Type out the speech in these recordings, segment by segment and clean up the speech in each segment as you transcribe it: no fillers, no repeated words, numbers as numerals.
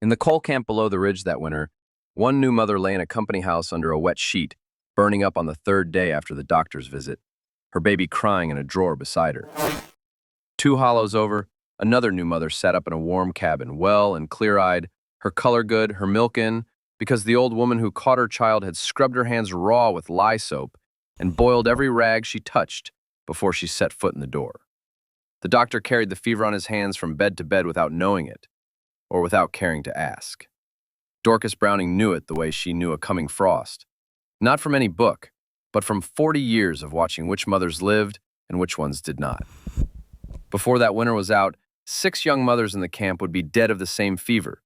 In the coal camp below the ridge that winter, one new mother lay in a company house under a wet sheet, burning up on the third day after the doctor's visit, her baby crying in a drawer beside her. Two hollows over, another new mother sat up in a warm cabin, well and clear-eyed, her color good, her milk in, because the old woman who caught her child had scrubbed her hands raw with lye soap and boiled every rag she touched before she set foot in the door. The doctor carried the fever on his hands from bed to bed without knowing it, or without caring to ask. Dorcas Browning knew it the way she knew a coming frost, not from any book, but from 40 years of watching which mothers lived and which ones did not. Before that winter was out, 6 young mothers in the camp would be dead of the same fever.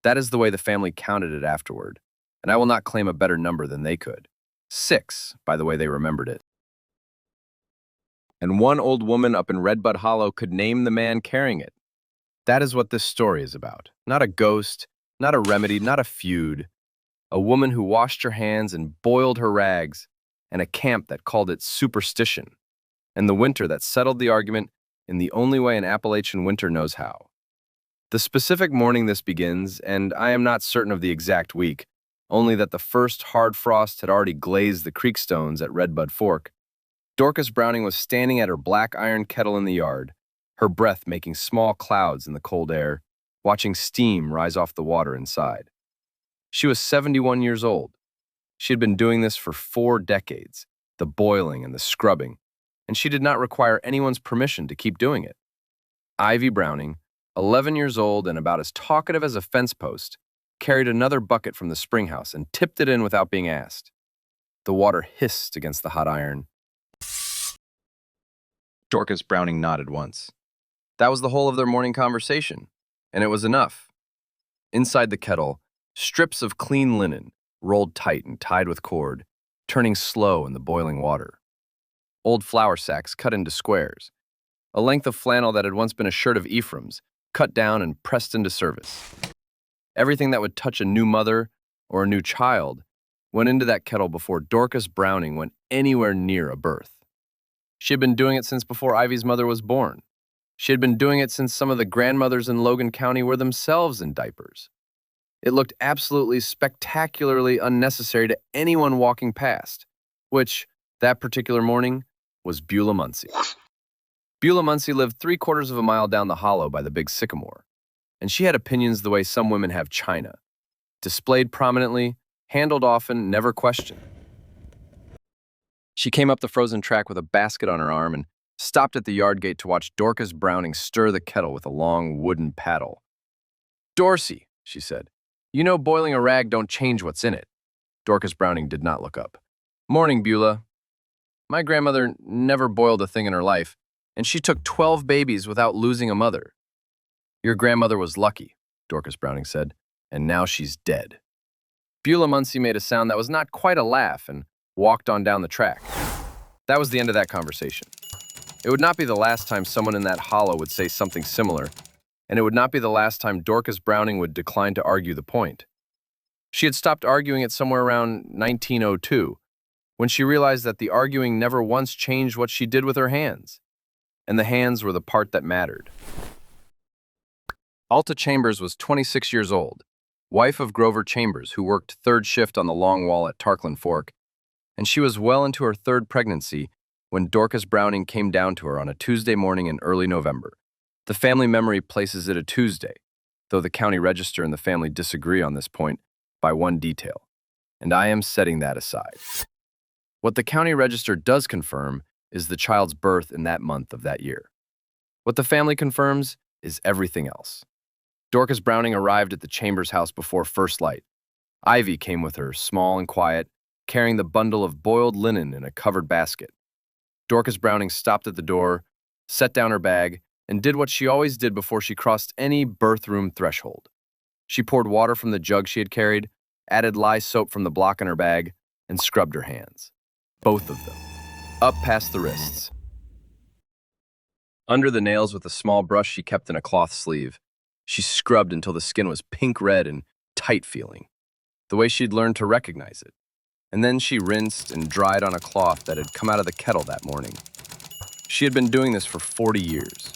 That is the way the family counted it afterward, and I will not claim a better number than they could. 6, by the way they remembered it. And one old woman up in Redbud Hollow could name the man carrying it. That is what this story is about. Not a ghost, not a remedy, not a feud. A woman who washed her hands and boiled her rags, and a camp that called it superstition, and the winter that settled the argument in the only way an Appalachian winter knows how. The specific morning this begins, and I am not certain of the exact week, only that the first hard frost had already glazed the creek stones at Redbud Fork. Dorcas Browning was standing at her black iron kettle in the yard, her breath making small clouds in the cold air, watching steam rise off the water inside. She was 71 years old. She had been doing this for 4 decades, the boiling and the scrubbing, and she did not require anyone's permission to keep doing it. Ivy Browning, 11 years old and about as talkative as a fence post, carried another bucket from the spring house and tipped it in without being asked. The water hissed against the hot iron. Dorcas Browning nodded once. That was the whole of their morning conversation, and it was enough. Inside the kettle, strips of clean linen, rolled tight and tied with cord, turning slow in the boiling water. Old flour sacks cut into squares, a length of flannel that had once been a shirt of Ephraim's, cut down and pressed into service. Everything that would touch a new mother or a new child went into that kettle before Dorcas Browning went anywhere near a birth. She had been doing it since before Ivy's mother was born. She had been doing it since some of the grandmothers in Logan County were themselves in diapers. It looked absolutely spectacularly unnecessary to anyone walking past, which, that particular morning, was Beulah Muncie. Beulah Muncie lived 3/4 of a mile down the hollow by the big sycamore, and she had opinions the way some women have china, displayed prominently, handled often, never questioned. She came up the frozen track with a basket on her arm and stopped at the yard gate to watch Dorcas Browning stir the kettle with a long wooden paddle. "Dorsey," she said, "you know boiling a rag don't change what's in it." Dorcas Browning did not look up. "Morning, Beulah. My grandmother never boiled a thing in her life, and she took 12 babies without losing a mother." "Your grandmother was lucky," Dorcas Browning said, "and now she's dead." Beulah Muncie made a sound that was not quite a laugh and walked on down the track. That was the end of that conversation. It would not be the last time someone in that hollow would say something similar, and it would not be the last time Dorcas Browning would decline to argue the point. She had stopped arguing it somewhere around 1902, when she realized that the arguing never once changed what she did with her hands, and the hands were the part that mattered. Alta Chambers was 26 years old, wife of Grover Chambers, who worked third shift on the long wall at Tarkland Fork, and she was well into her 3rd pregnancy when Dorcas Browning came down to her on a Tuesday morning in early November. The family memory places it a Tuesday, though the county register and the family disagree on this point by one detail, and I am setting that aside. What the county register does confirm is the child's birth in that month of that year. What the family confirms is everything else. Dorcas Browning arrived at the Chambers house before first light. Ivy came with her, small and quiet, carrying the bundle of boiled linen in a covered basket. Dorcas Browning stopped at the door, set down her bag, and did what she always did before she crossed any birth room threshold. She poured water from the jug she had carried, added lye soap from the block in her bag, and scrubbed her hands. Both of them. Up past the wrists. Under the nails with a small brush she kept in a cloth sleeve. She scrubbed until the skin was pink-red and tight-feeling, the way she'd learned to recognize it. And then she rinsed and dried on a cloth that had come out of the kettle that morning. She had been doing this for 40 years.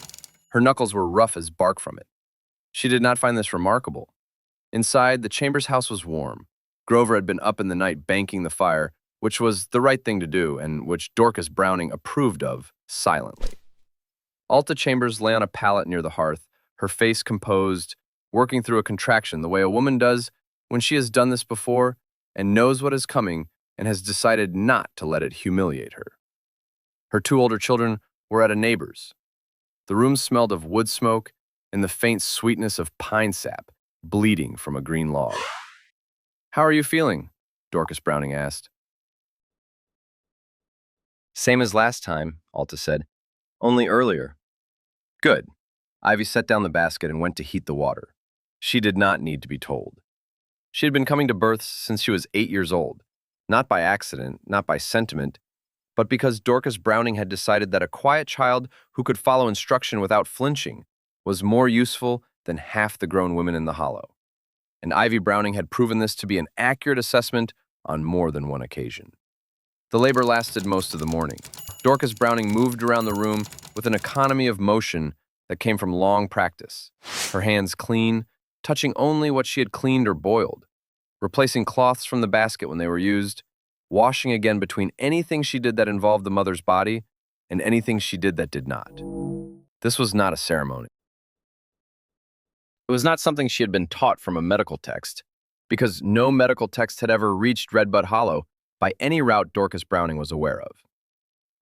Her knuckles were rough as bark from it. She did not find this remarkable. Inside, the Chambers house was warm. Grover had been up in the night banking the fire, which was the right thing to do and which Dorcas Browning approved of silently. Alta Chambers lay on a pallet near the hearth, her face composed, working through a contraction the way a woman does when she has done this before and knows what is coming and has decided not to let it humiliate her. Her two older children were at a neighbor's. The room smelled of wood smoke and the faint sweetness of pine sap bleeding from a green log. "How are you feeling?" Dorcas Browning asked. "Same as last time," Alta said. "Only earlier." "Good." Ivy set down the basket and went to heat the water. She did not need to be told. She had been coming to births since she was 8 years old, not by accident, not by sentiment, but because Dorcas Browning had decided that a quiet child who could follow instruction without flinching was more useful than half the grown women in the Hollow. And Ivy Browning had proven this to be an accurate assessment on more than one occasion. The labor lasted most of the morning. Dorcas Browning moved around the room with an economy of motion that came from long practice, her hands clean, touching only what she had cleaned or boiled, replacing cloths from the basket when they were used, washing again between anything she did that involved the mother's body and anything she did that did not. This was not a ceremony. It was not something she had been taught from a medical text, because no medical text had ever reached Redbud Hollow by any route Dorcas Browning was aware of.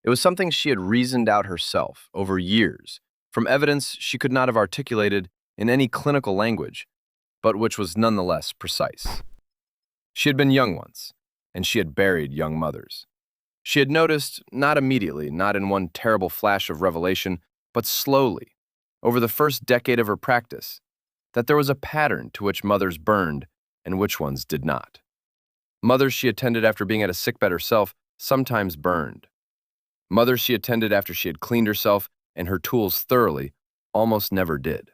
It was something she had reasoned out herself over years, from evidence she could not have articulated in any clinical language, but which was nonetheless precise. She had been young once, and she had buried young mothers. She had noticed, not immediately, not in one terrible flash of revelation, but slowly, over the first decade of her practice, that there was a pattern to which mothers burned and which ones did not. Mothers she attended after being at a sickbed herself sometimes burned. Mothers she attended after she had cleaned herself and her tools thoroughly almost never did.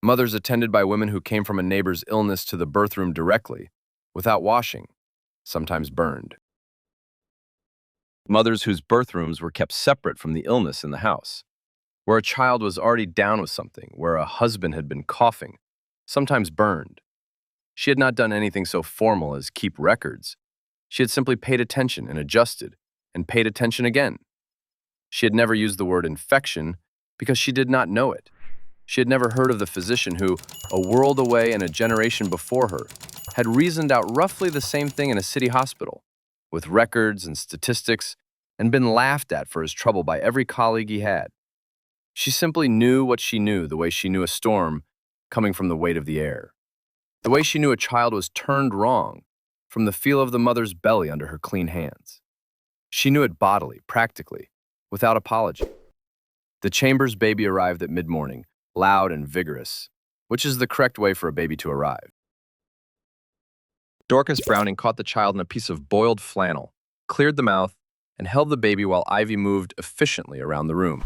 Mothers attended by women who came from a neighbor's illness to the birth room directly, without washing, sometimes burned. Mothers whose birth rooms were kept separate from the illness in the house, where a child was already down with something, where a husband had been coughing, sometimes burned. She had not done anything so formal as keep records. She had simply paid attention and adjusted, and paid attention again. She had never used the word infection because she did not know it. She had never heard of the physician who, a world away and a generation before her, had reasoned out roughly the same thing in a city hospital, with records and statistics, and been laughed at for his trouble by every colleague he had. She simply knew what she knew the way she knew a storm coming from the weight of the air, the way she knew a child was turned wrong from the feel of the mother's belly under her clean hands. She knew it bodily, practically, without apology. The Chambers baby arrived at mid-morning, loud and vigorous, which is the correct way for a baby to arrive. Dorcas Browning caught the child in a piece of boiled flannel, cleared the mouth, and held the baby while Ivy moved efficiently around the room.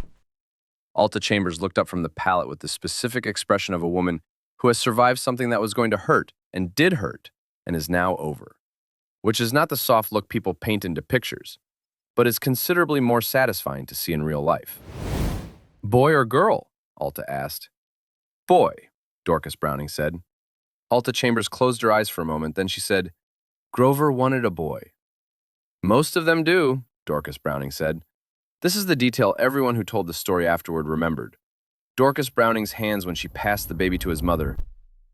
Alta Chambers looked up from the pallet with the specific expression of a woman who has survived something that was going to hurt and did hurt and is now over, which is not the soft look people paint into pictures, but is considerably more satisfying to see in real life. "Boy or girl?" Alta asked. "Boy," Dorcas Browning said. Alta Chambers closed her eyes for a moment, then she said, "Grover wanted a boy." "Most of them do," Dorcas Browning said. This is the detail everyone who told the story afterward remembered. Dorcas Browning's hands when she passed the baby to his mother,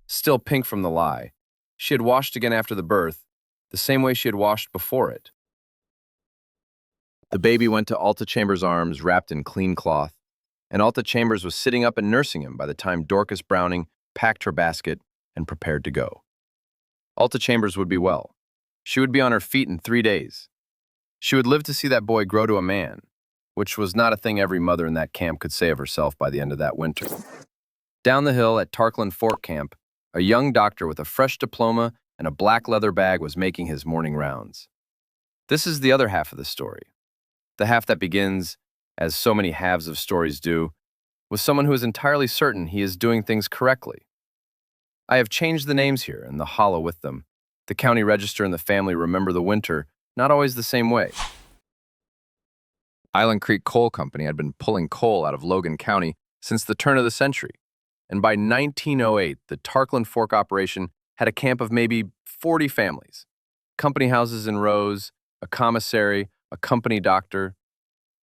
still pink from the lie. She had washed again after the birth, the same way she had washed before it. The baby went to Alta Chambers' arms, wrapped in clean cloth, and Alta Chambers was sitting up and nursing him by the time Dorcas Browning packed her basket and prepared to go. Alta Chambers would be well. She would be on her feet in 3 days. She would live to see that boy grow to a man, which was not a thing every mother in that camp could say of herself by the end of that winter. Down the hill at Tarkland Fort Camp, a young doctor with a fresh diploma and a black leather bag was making his morning rounds. This is the other half of the story. The half that begins, as so many halves of stories do, with someone who is entirely certain he is doing things correctly. I have changed the names here and the hollow with them. The county register and the family remember the winter, not always the same way. Island Creek Coal Company had been pulling coal out of Logan County since the turn of the century. and by 1908, the Tarkland Fork operation had a camp of maybe 40 families, company houses in rows, a commissary, a company doctor.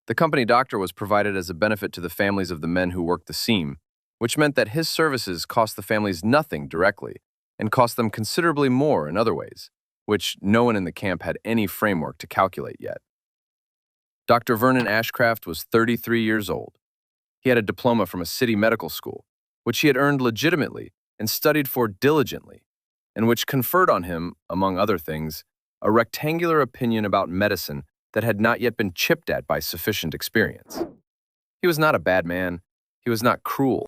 The company doctor was provided as a benefit to the families of the men who worked the seam, which meant that his services cost the families nothing directly and cost them considerably more in other ways, which no one in the camp had any framework to calculate yet. Dr. Vernon Ashcraft was 33 years old. He had a diploma from a city medical school, which he had earned legitimately and studied for diligently, and which conferred on him, among other things, a rectangular opinion about medicine that had not yet been chipped at by sufficient experience. He was not a bad man. He was not cruel.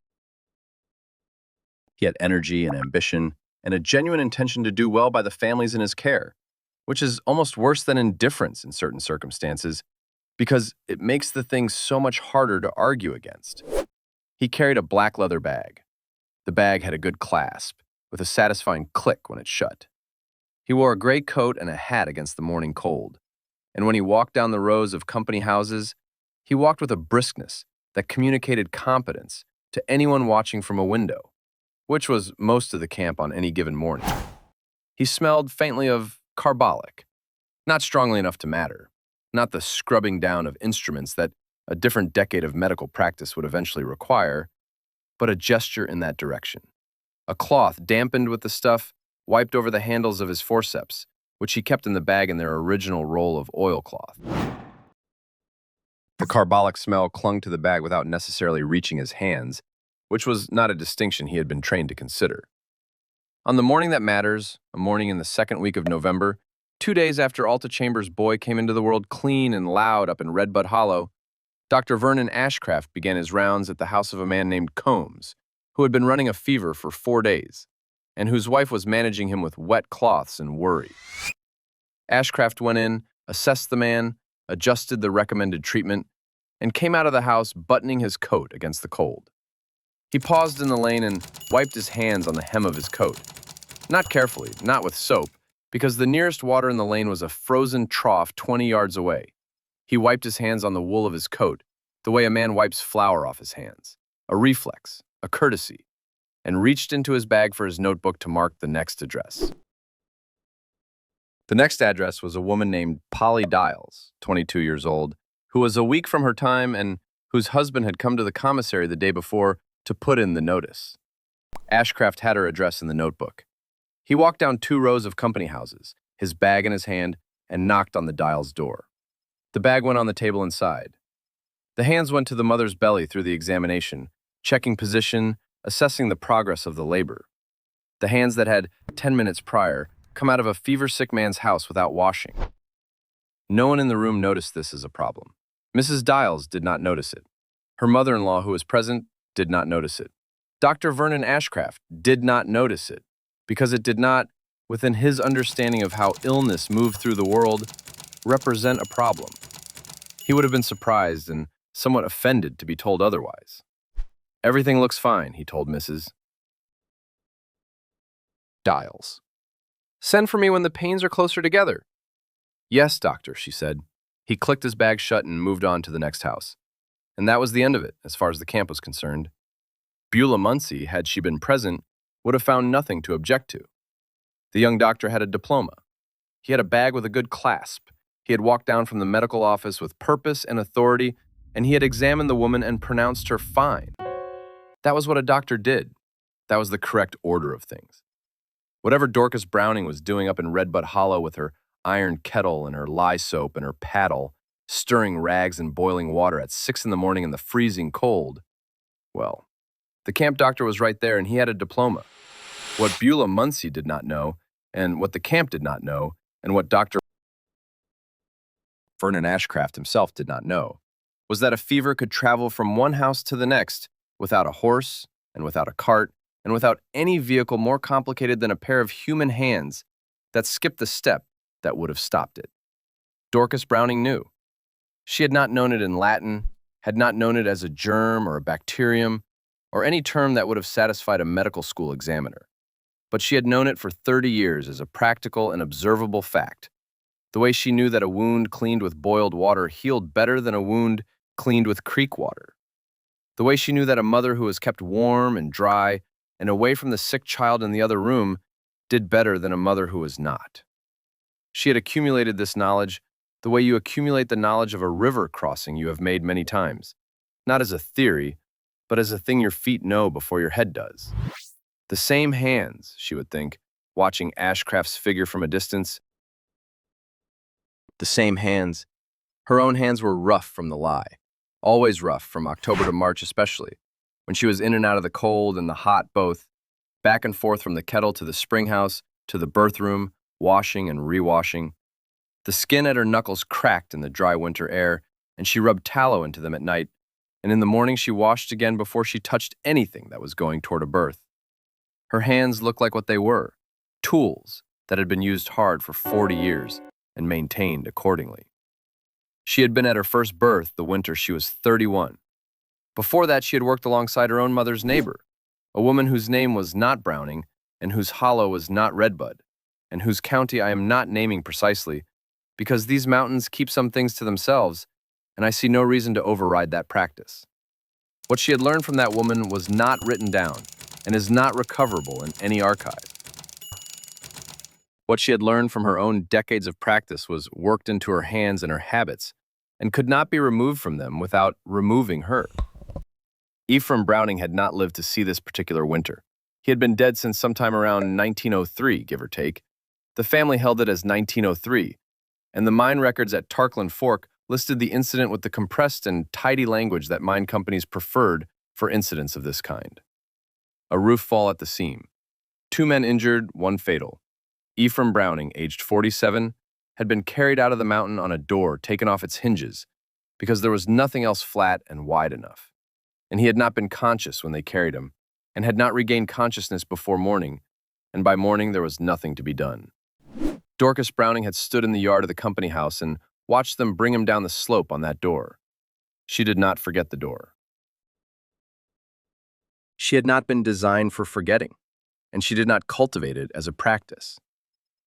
He had energy and ambition and a genuine intention to do well by the families in his care, which is almost worse than indifference in certain circumstances because it makes the thing so much harder to argue against. He carried a black leather bag. The bag had a good clasp, with a satisfying click when it shut. He wore a gray coat and a hat against the morning cold, and when he walked down the rows of company houses, he walked with a briskness that communicated competence to anyone watching from a window, which was most of the camp on any given morning. He smelled faintly of carbolic, not strongly enough to matter, not the scrubbing down of instruments that a different decade of medical practice would eventually require, but a gesture in that direction. A cloth dampened with the stuff wiped over the handles of his forceps, which he kept in the bag in their original roll of oilcloth. The carbolic smell clung to the bag without necessarily reaching his hands, which was not a distinction he had been trained to consider. On the morning that matters, a morning in the second week of November, 2 days after Alta Chambers' boy came into the world clean and loud up in Redbud Hollow, Dr. Vernon Ashcraft began his rounds at the house of a man named Combs, who had been running a fever for 4 days, and whose wife was managing him with wet cloths and worry. Ashcraft went in, assessed the man, adjusted the recommended treatment, and came out of the house buttoning his coat against the cold. He paused in the lane and wiped his hands on the hem of his coat. Not carefully, not with soap, because the nearest water in the lane was a frozen trough 20 yards away. He wiped his hands on the wool of his coat, the way a man wipes flour off his hands, a reflex, a courtesy, and reached into his bag for his notebook to mark the next address. The next address was a woman named Polly Dials, 22 years old, who was a week from her time and whose husband had come to the commissary the day before to put in the notice. Ashcraft had her address in the notebook. He walked down 2 rows of company houses, his bag in his hand, and knocked on the Dials' door. The bag went on the table inside. The hands went to the mother's belly through the examination, checking position, assessing the progress of the labor. The hands that had, 10 minutes prior, come out of a fever-sick man's house without washing. No one in the room noticed this as a problem. Mrs. Dials did not notice it. Her mother-in-law, who was present, did not notice it. Dr. Vernon Ashcraft did not notice it, because it did not, within his understanding of how illness moved through the world, represent a problem. He would have been surprised and somewhat offended to be told otherwise. "Everything looks fine," he told Mrs. Dials. "Send for me when the pains are closer together." "Yes, doctor," she said. He clicked his bag shut and moved on to the next house. And that was the end of it, as far as the camp was concerned. Beulah Muncie, had she been present, would have found nothing to object to. The young doctor had a diploma. He had a bag with a good clasp. He had walked down from the medical office with purpose and authority, and he had examined the woman and pronounced her fine. That was what a doctor did. That was the correct order of things. Whatever Dorcas Browning was doing up in Redbud Hollow with her iron kettle and her lye soap and her paddle, stirring rags and boiling water at 6 in the morning in the freezing cold, well, the camp doctor was right there and he had a diploma. What Beulah Muncie did not know, and what the camp did not know, and what Dr. Vernon Ashcraft himself did not know, was that a fever could travel from one house to the next without a horse and without a cart and without any vehicle more complicated than a pair of human hands that skipped the step that would have stopped it. Dorcas Browning knew. She had not known it in Latin, had not known it as a germ or a bacterium, or any term that would have satisfied a medical school examiner. But she had known it for 30 years as a practical and observable fact, the way she knew that a wound cleaned with boiled water healed better than a wound cleaned with creek water. The way she knew that a mother who was kept warm and dry and away from the sick child in the other room did better than a mother who was not. She had accumulated this knowledge the way you accumulate the knowledge of a river crossing you have made many times, not as a theory, but as a thing your feet know before your head does. The same hands, she would think, watching Ashcraft's figure from a distance. The same hands. Her own hands were rough from the lie, always rough from October to March especially, when she was in and out of the cold and the hot both, back and forth from the kettle to the spring house to the birth room, washing and rewashing. The skin at her knuckles cracked in the dry winter air, and she rubbed tallow into them at night, and in the morning she washed again before she touched anything that was going toward a birth. Her hands looked like what they were, tools that had been used hard for 40 years and maintained accordingly. She had been at her first birth the winter she was 31. Before that, she had worked alongside her own mother's neighbor, a woman whose name was not Browning and whose hollow was not Redbud, and whose county I am not naming precisely, because these mountains keep some things to themselves, and I see no reason to override that practice. What she had learned from that woman was not written down and is not recoverable in any archive. What she had learned from her own decades of practice was worked into her hands and her habits, and could not be removed from them without removing her. Ephraim Browning had not lived to see this particular winter. He had been dead since sometime around 1903, give or take. The family held it as 1903, and the mine records at Tarkland Fork listed the incident with the compressed and tidy language that mine companies preferred for incidents of this kind. A roof fall at the seam. 2 men injured, 1 fatal. Ephraim Browning, aged 47, had been carried out of the mountain on a door taken off its hinges because there was nothing else flat and wide enough. And he had not been conscious when they carried him, and had not regained consciousness before morning, and by morning there was nothing to be done. Dorcas Browning had stood in the yard of the company house and watched them bring him down the slope on that door. She did not forget the door. She had not been designed for forgetting, and she did not cultivate it as a practice.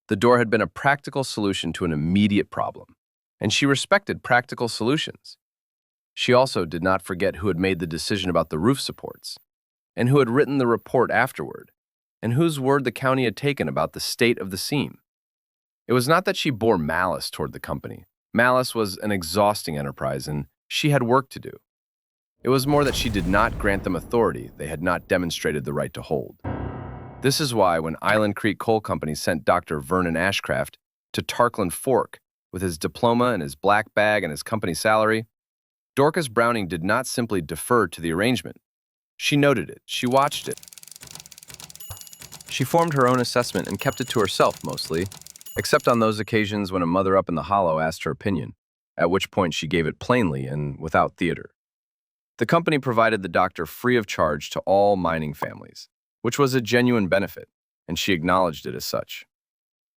The door had been a practical solution to an immediate problem, and she respected practical solutions. She also did not forget who had made the decision about the roof supports, and who had written the report afterward, and whose word the county had taken about the state of the seam. It was not that she bore malice toward the company. Malice was an exhausting enterprise, and she had work to do. It was more that she did not grant them authority they had not demonstrated the right to hold. This is why when Island Creek Coal Company sent Dr. Vernon Ashcraft to Tarkland Fork with his diploma and his black bag and his company salary, Dorcas Browning did not simply defer to the arrangement. She noted it, she watched it. She formed her own assessment and kept it to herself mostly, except on those occasions when a mother up in the hollow asked her opinion, at which point she gave it plainly and without theater. The company provided the doctor free of charge to all mining families, which was a genuine benefit, and she acknowledged it as such.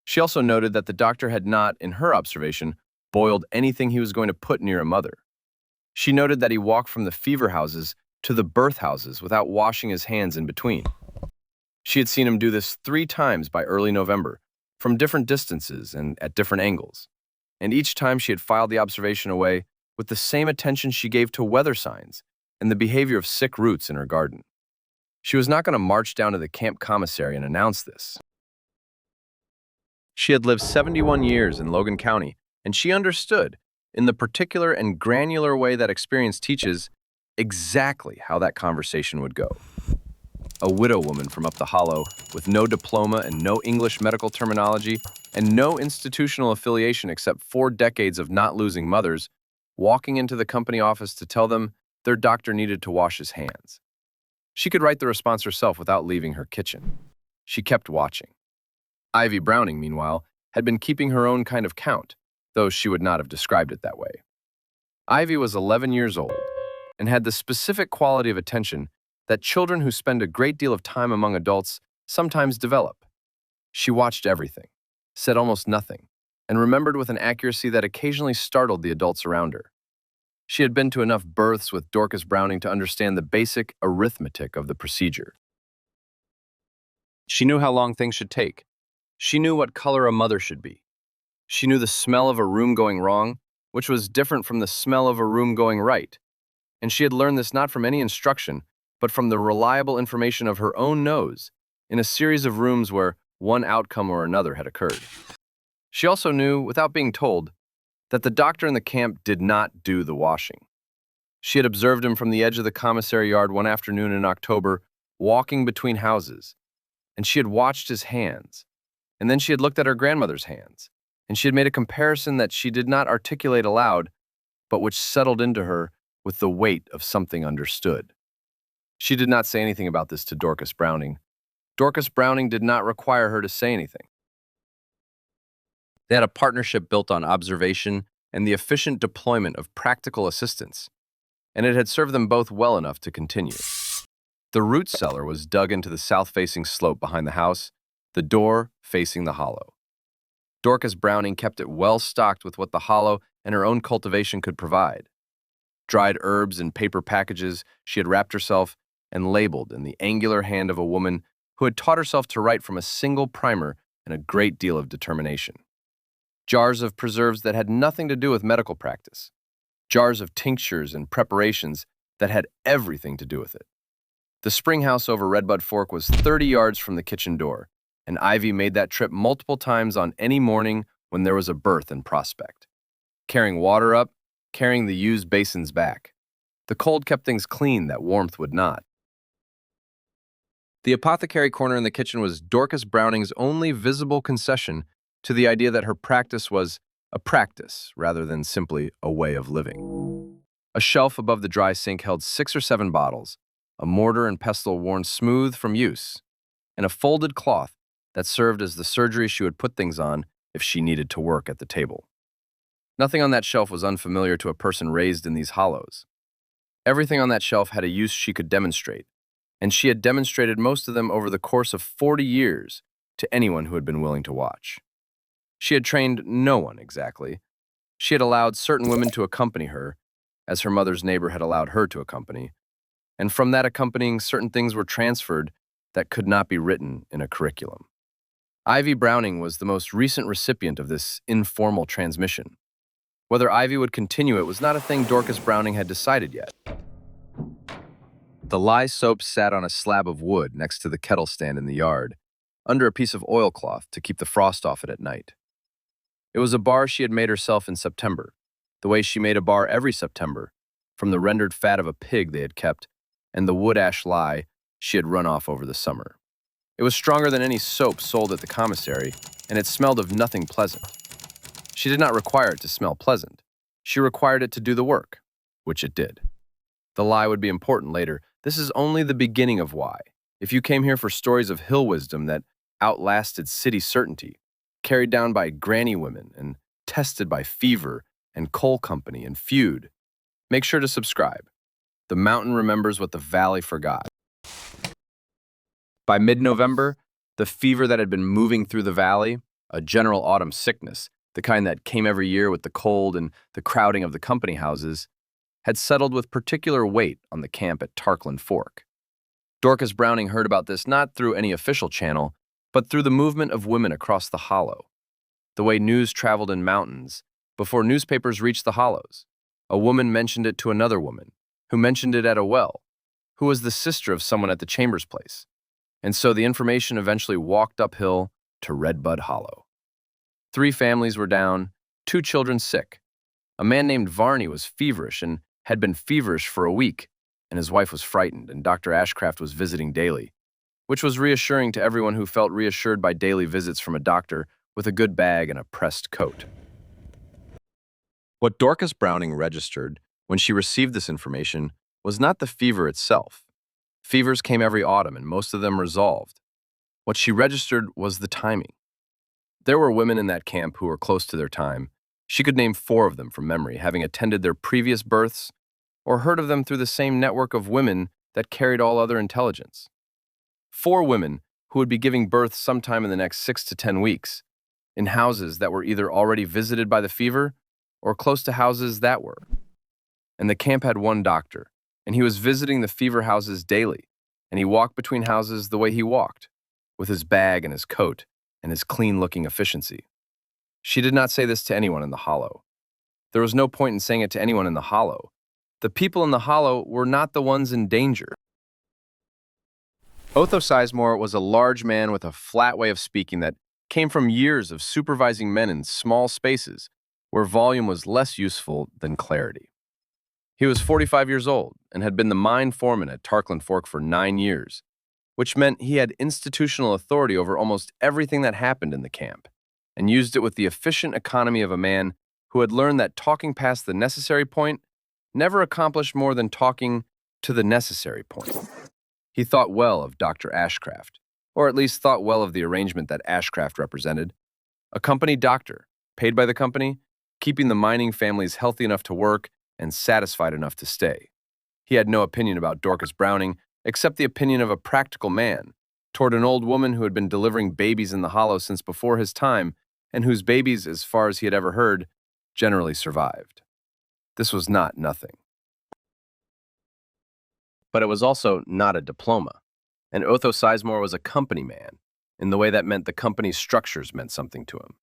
She also noted that the doctor had not, in her observation, boiled anything he was going to put near a mother. She noted that he walked from the fever houses to the birth houses without washing his hands in between. She had seen him do this 3 times by early November, from different distances and at different angles, and each time she had filed the observation away with the same attention she gave to weather signs and the behavior of sick roots in her garden. She was not going to march down to the camp commissary and announce this. She had lived 71 years in Logan County, and she understood, in the particular and granular way that experience teaches, exactly how that conversation would go. A widow woman from up the hollow, with no diploma and no English medical terminology, and no institutional affiliation except 4 decades of not losing mothers, walking into the company office to tell them their doctor needed to wash his hands. She could write the response herself without leaving her kitchen. She kept watching. Ivy Browning, meanwhile, had been keeping her own kind of count, though she would not have described it that way. Ivy was 11 years old and had the specific quality of attention that children who spend a great deal of time among adults sometimes develop. She watched everything, said almost nothing, and remembered with an accuracy that occasionally startled the adults around her. She had been to enough births with Dorcas Browning to understand the basic arithmetic of the procedure. She knew how long things should take. She knew what color a mother should be. She knew the smell of a room going wrong, which was different from the smell of a room going right. And she had learned this not from any instruction, but from the reliable information of her own nose in a series of rooms where one outcome or another had occurred. She also knew, without being told, that the doctor in the camp did not do the washing. She had observed him from the edge of the commissary yard one afternoon in October, walking between houses, and she had watched his hands, and then she had looked at her grandmother's hands, and she had made a comparison that she did not articulate aloud, but which settled into her with the weight of something understood. She did not say anything about this to Dorcas Browning. Dorcas Browning did not require her to say anything. They had a partnership built on observation and the efficient deployment of practical assistance, and it had served them both well enough to continue. The root cellar was dug into the south-facing slope behind the house, the door facing the hollow. Dorcas Browning kept it well stocked with what the hollow and her own cultivation could provide. Dried herbs in paper packages she had wrapped herself and labeled in the angular hand of a woman who had taught herself to write from a single primer and a great deal of determination. Jars of preserves that had nothing to do with medical practice. Jars of tinctures and preparations that had everything to do with it. The spring house over Redbud Fork was 30 yards from the kitchen door, and Ivy made that trip multiple times on any morning when there was a birth in prospect. Carrying water up, carrying the used basins back. The cold kept things clean that warmth would not. The apothecary corner in the kitchen was Dorcas Browning's only visible concession to the idea that her practice was a practice rather than simply a way of living. A shelf above the dry sink held 6 or 7 bottles, a mortar and pestle worn smooth from use, and a folded cloth that served as the surgery she would put things on if she needed to work at the table. Nothing on that shelf was unfamiliar to a person raised in these hollows. Everything on that shelf had a use she could demonstrate, and she had demonstrated most of them over the course of 40 years to anyone who had been willing to watch. She had trained no one exactly. She had allowed certain women to accompany her, as her mother's neighbor had allowed her to accompany, and from that accompanying certain things were transferred that could not be written in a curriculum. Ivy Browning was the most recent recipient of this informal transmission. Whether Ivy would continue it was not a thing Dorcas Browning had decided yet. The lye soap sat on a slab of wood next to the kettle stand in the yard, under a piece of oilcloth to keep the frost off it at night. It was a bar she had made herself in September, the way she made a bar every September, from the rendered fat of a pig they had kept and the wood ash lye she had run off over the summer. It was stronger than any soap sold at the commissary, and it smelled of nothing pleasant. She did not require it to smell pleasant. She required it to do the work, which it did. The lye would be important later. This is only the beginning of why. If you came here for stories of hill wisdom that outlasted city certainty, carried down by granny women and tested by fever and coal company and feud, make sure to subscribe. The mountain remembers what the valley forgot. By mid-November, the fever that had been moving through the valley, a general autumn sickness, the kind that came every year with the cold and the crowding of the company houses, had settled with particular weight on the camp at Tarkland Fork. Dorcas Browning heard about this not through any official channel, but through the movement of women across the hollow. The way news traveled in mountains, before newspapers reached the hollows. A woman mentioned it to another woman, who mentioned it at a well, who was the sister of someone at the Chambers place. And so the information eventually walked uphill to Redbud Hollow. 3 families were down, 2 children sick. A man named Varney was feverish and had been feverish for a week, and his wife was frightened, and Dr. Ashcraft was visiting daily, which was reassuring to everyone who felt reassured by daily visits from a doctor with a good bag and a pressed coat. What Dorcas Browning registered when she received this information was not the fever itself. Fevers came every autumn, and most of them resolved. What she registered was the timing. There were women in that camp who were close to their time. She could name 4 of them from memory, having attended their previous births or heard of them through the same network of women that carried all other intelligence. 4 women who would be giving birth sometime in the next 6 to 10 weeks, in houses that were either already visited by the fever or close to houses that were. And the camp had 1 doctor, and he was visiting the fever houses daily, and he walked between houses the way he walked, with his bag and his coat and his clean-looking efficiency. She did not say this to anyone in the hollow. There was no point in saying it to anyone in the hollow. The people in the hollow were not the ones in danger. Otho Sizemore was a large man with a flat way of speaking that came from years of supervising men in small spaces where volume was less useful than clarity. He was 45 years old and had been the mine foreman at Tarkland Fork for 9 years, which meant he had institutional authority over almost everything that happened in the camp, and used it with the efficient economy of a man who had learned that talking past the necessary point never accomplished more than talking to the necessary point. He thought well of Dr. Ashcraft, or at least thought well of the arrangement that Ashcraft represented. A company doctor, paid by the company, keeping the mining families healthy enough to work and satisfied enough to stay. He had no opinion about Dorcas Browning, except the opinion of a practical man, toward an old woman who had been delivering babies in the hollow since before his time, and whose babies, as far as he had ever heard, generally survived. This was not nothing. But it was also not a diploma, and Otho Sizemore was a company man, in the way that meant the company's structures meant something to him.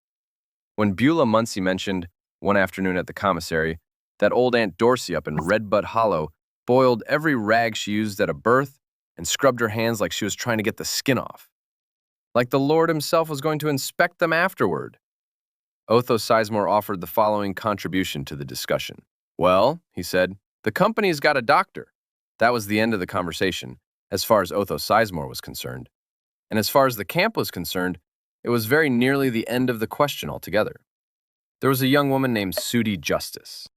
When Beulah Muncie mentioned, one afternoon at the commissary, that old Aunt Dorsey up in Redbud Hollow boiled every rag she used at a birth and scrubbed her hands like she was trying to get the skin off, like the Lord himself was going to inspect them afterward. Otho Sizemore offered the following contribution to the discussion. "Well," he said, "the company's got a doctor." That was the end of the conversation, as far as Otho Sizemore was concerned. And as far as the camp was concerned, it was very nearly the end of the question altogether. There was a young woman named Sudie Justice.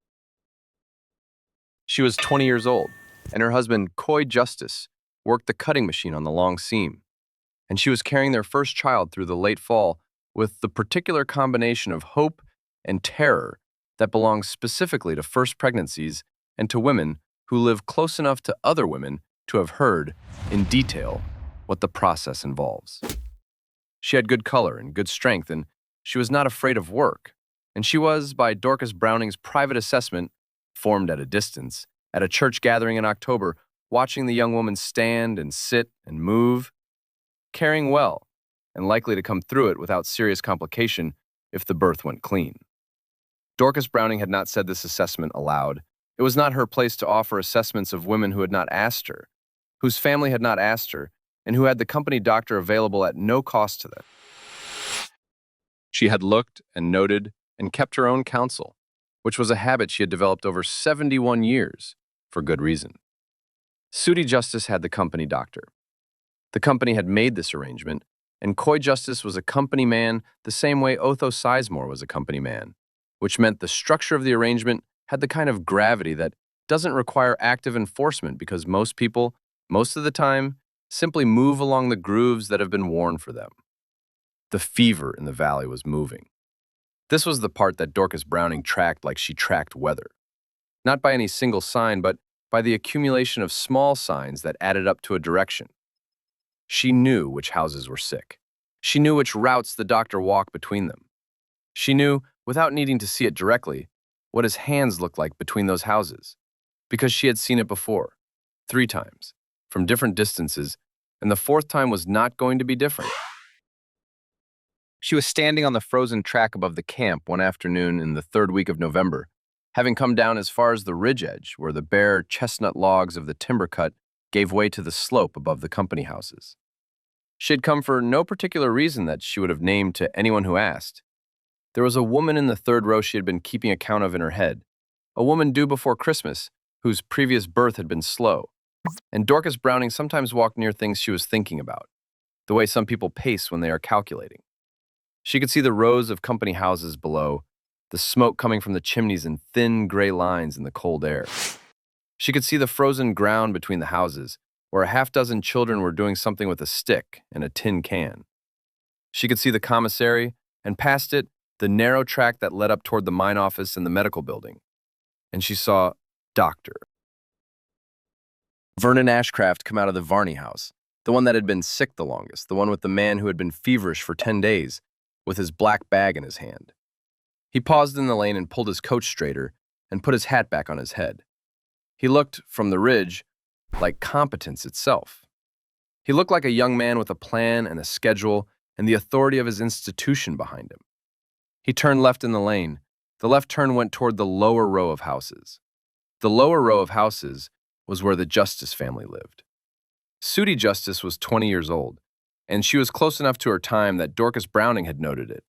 She was 20 years old, and her husband, Coy Justice, worked the cutting machine on the long seam. And she was carrying their first child through the late fall with the particular combination of hope and terror that belongs specifically to first pregnancies and to women who live close enough to other women to have heard, in detail, what the process involves. She had good color and good strength, and she was not afraid of work, and she was, by Dorcas Browning's private assessment, formed at a distance, at a church gathering in October, watching the young woman stand and sit and move, carrying well, and likely to come through it without serious complication if the birth went clean. Dorcas Browning had not said this assessment aloud. It was not her place to offer assessments of women who had not asked her, whose family had not asked her, and who had the company doctor available at no cost to them. She had looked and noted and kept her own counsel, which was a habit she had developed over 71 years, for good reason. Sudie Justice had the company doctor. The company had made this arrangement, and Coy Justice was a company man the same way Otho Sizemore was a company man, which meant the structure of the arrangement had the kind of gravity that doesn't require active enforcement because most people, most of the time, simply move along the grooves that have been worn for them. The fever in the valley was moving. This was the part that Dorcas Browning tracked like she tracked weather. Not by any single sign, but by the accumulation of small signs that added up to a direction. She knew which houses were sick. She knew which routes the doctor walked between them. She knew, without needing to see it directly, what his hands looked like between those houses, because she had seen it before, 3 times, from different distances, and the 4th time was not going to be different. She was standing on the frozen track above the camp one afternoon in the 3rd week of November, having come down as far as the ridge edge where the bare chestnut logs of the timber cut gave way to the slope above the company houses. She had come for no particular reason that she would have named to anyone who asked. There was a woman in the 3rd row she had been keeping account of in her head, a woman due before Christmas, whose previous birth had been slow, and Dorcas Browning sometimes walked near things she was thinking about, the way some people pace when they are calculating. She could see the rows of company houses below, the smoke coming from the chimneys in thin gray lines in the cold air. She could see the frozen ground between the houses, where a half-dozen children were doing something with a stick and a tin can. She could see the commissary, and past it, the narrow track that led up toward the mine office and the medical building. And she saw Doctor Vernon Ashcraft come out of the Varney house, the one that had been sick the longest, the one with the man who had been feverish for 10 days, with his black bag in his hand. He paused in the lane and pulled his coat straighter and put his hat back on his head. He looked, from the ridge, like competence itself. He looked like a young man with a plan and a schedule and the authority of his institution behind him. He turned left in the lane. The left turn went toward the lower row of houses. The lower row of houses was where the Justice family lived. Sooty Justice was 20 years old, and she was close enough to her time that Dorcas Browning had noted it.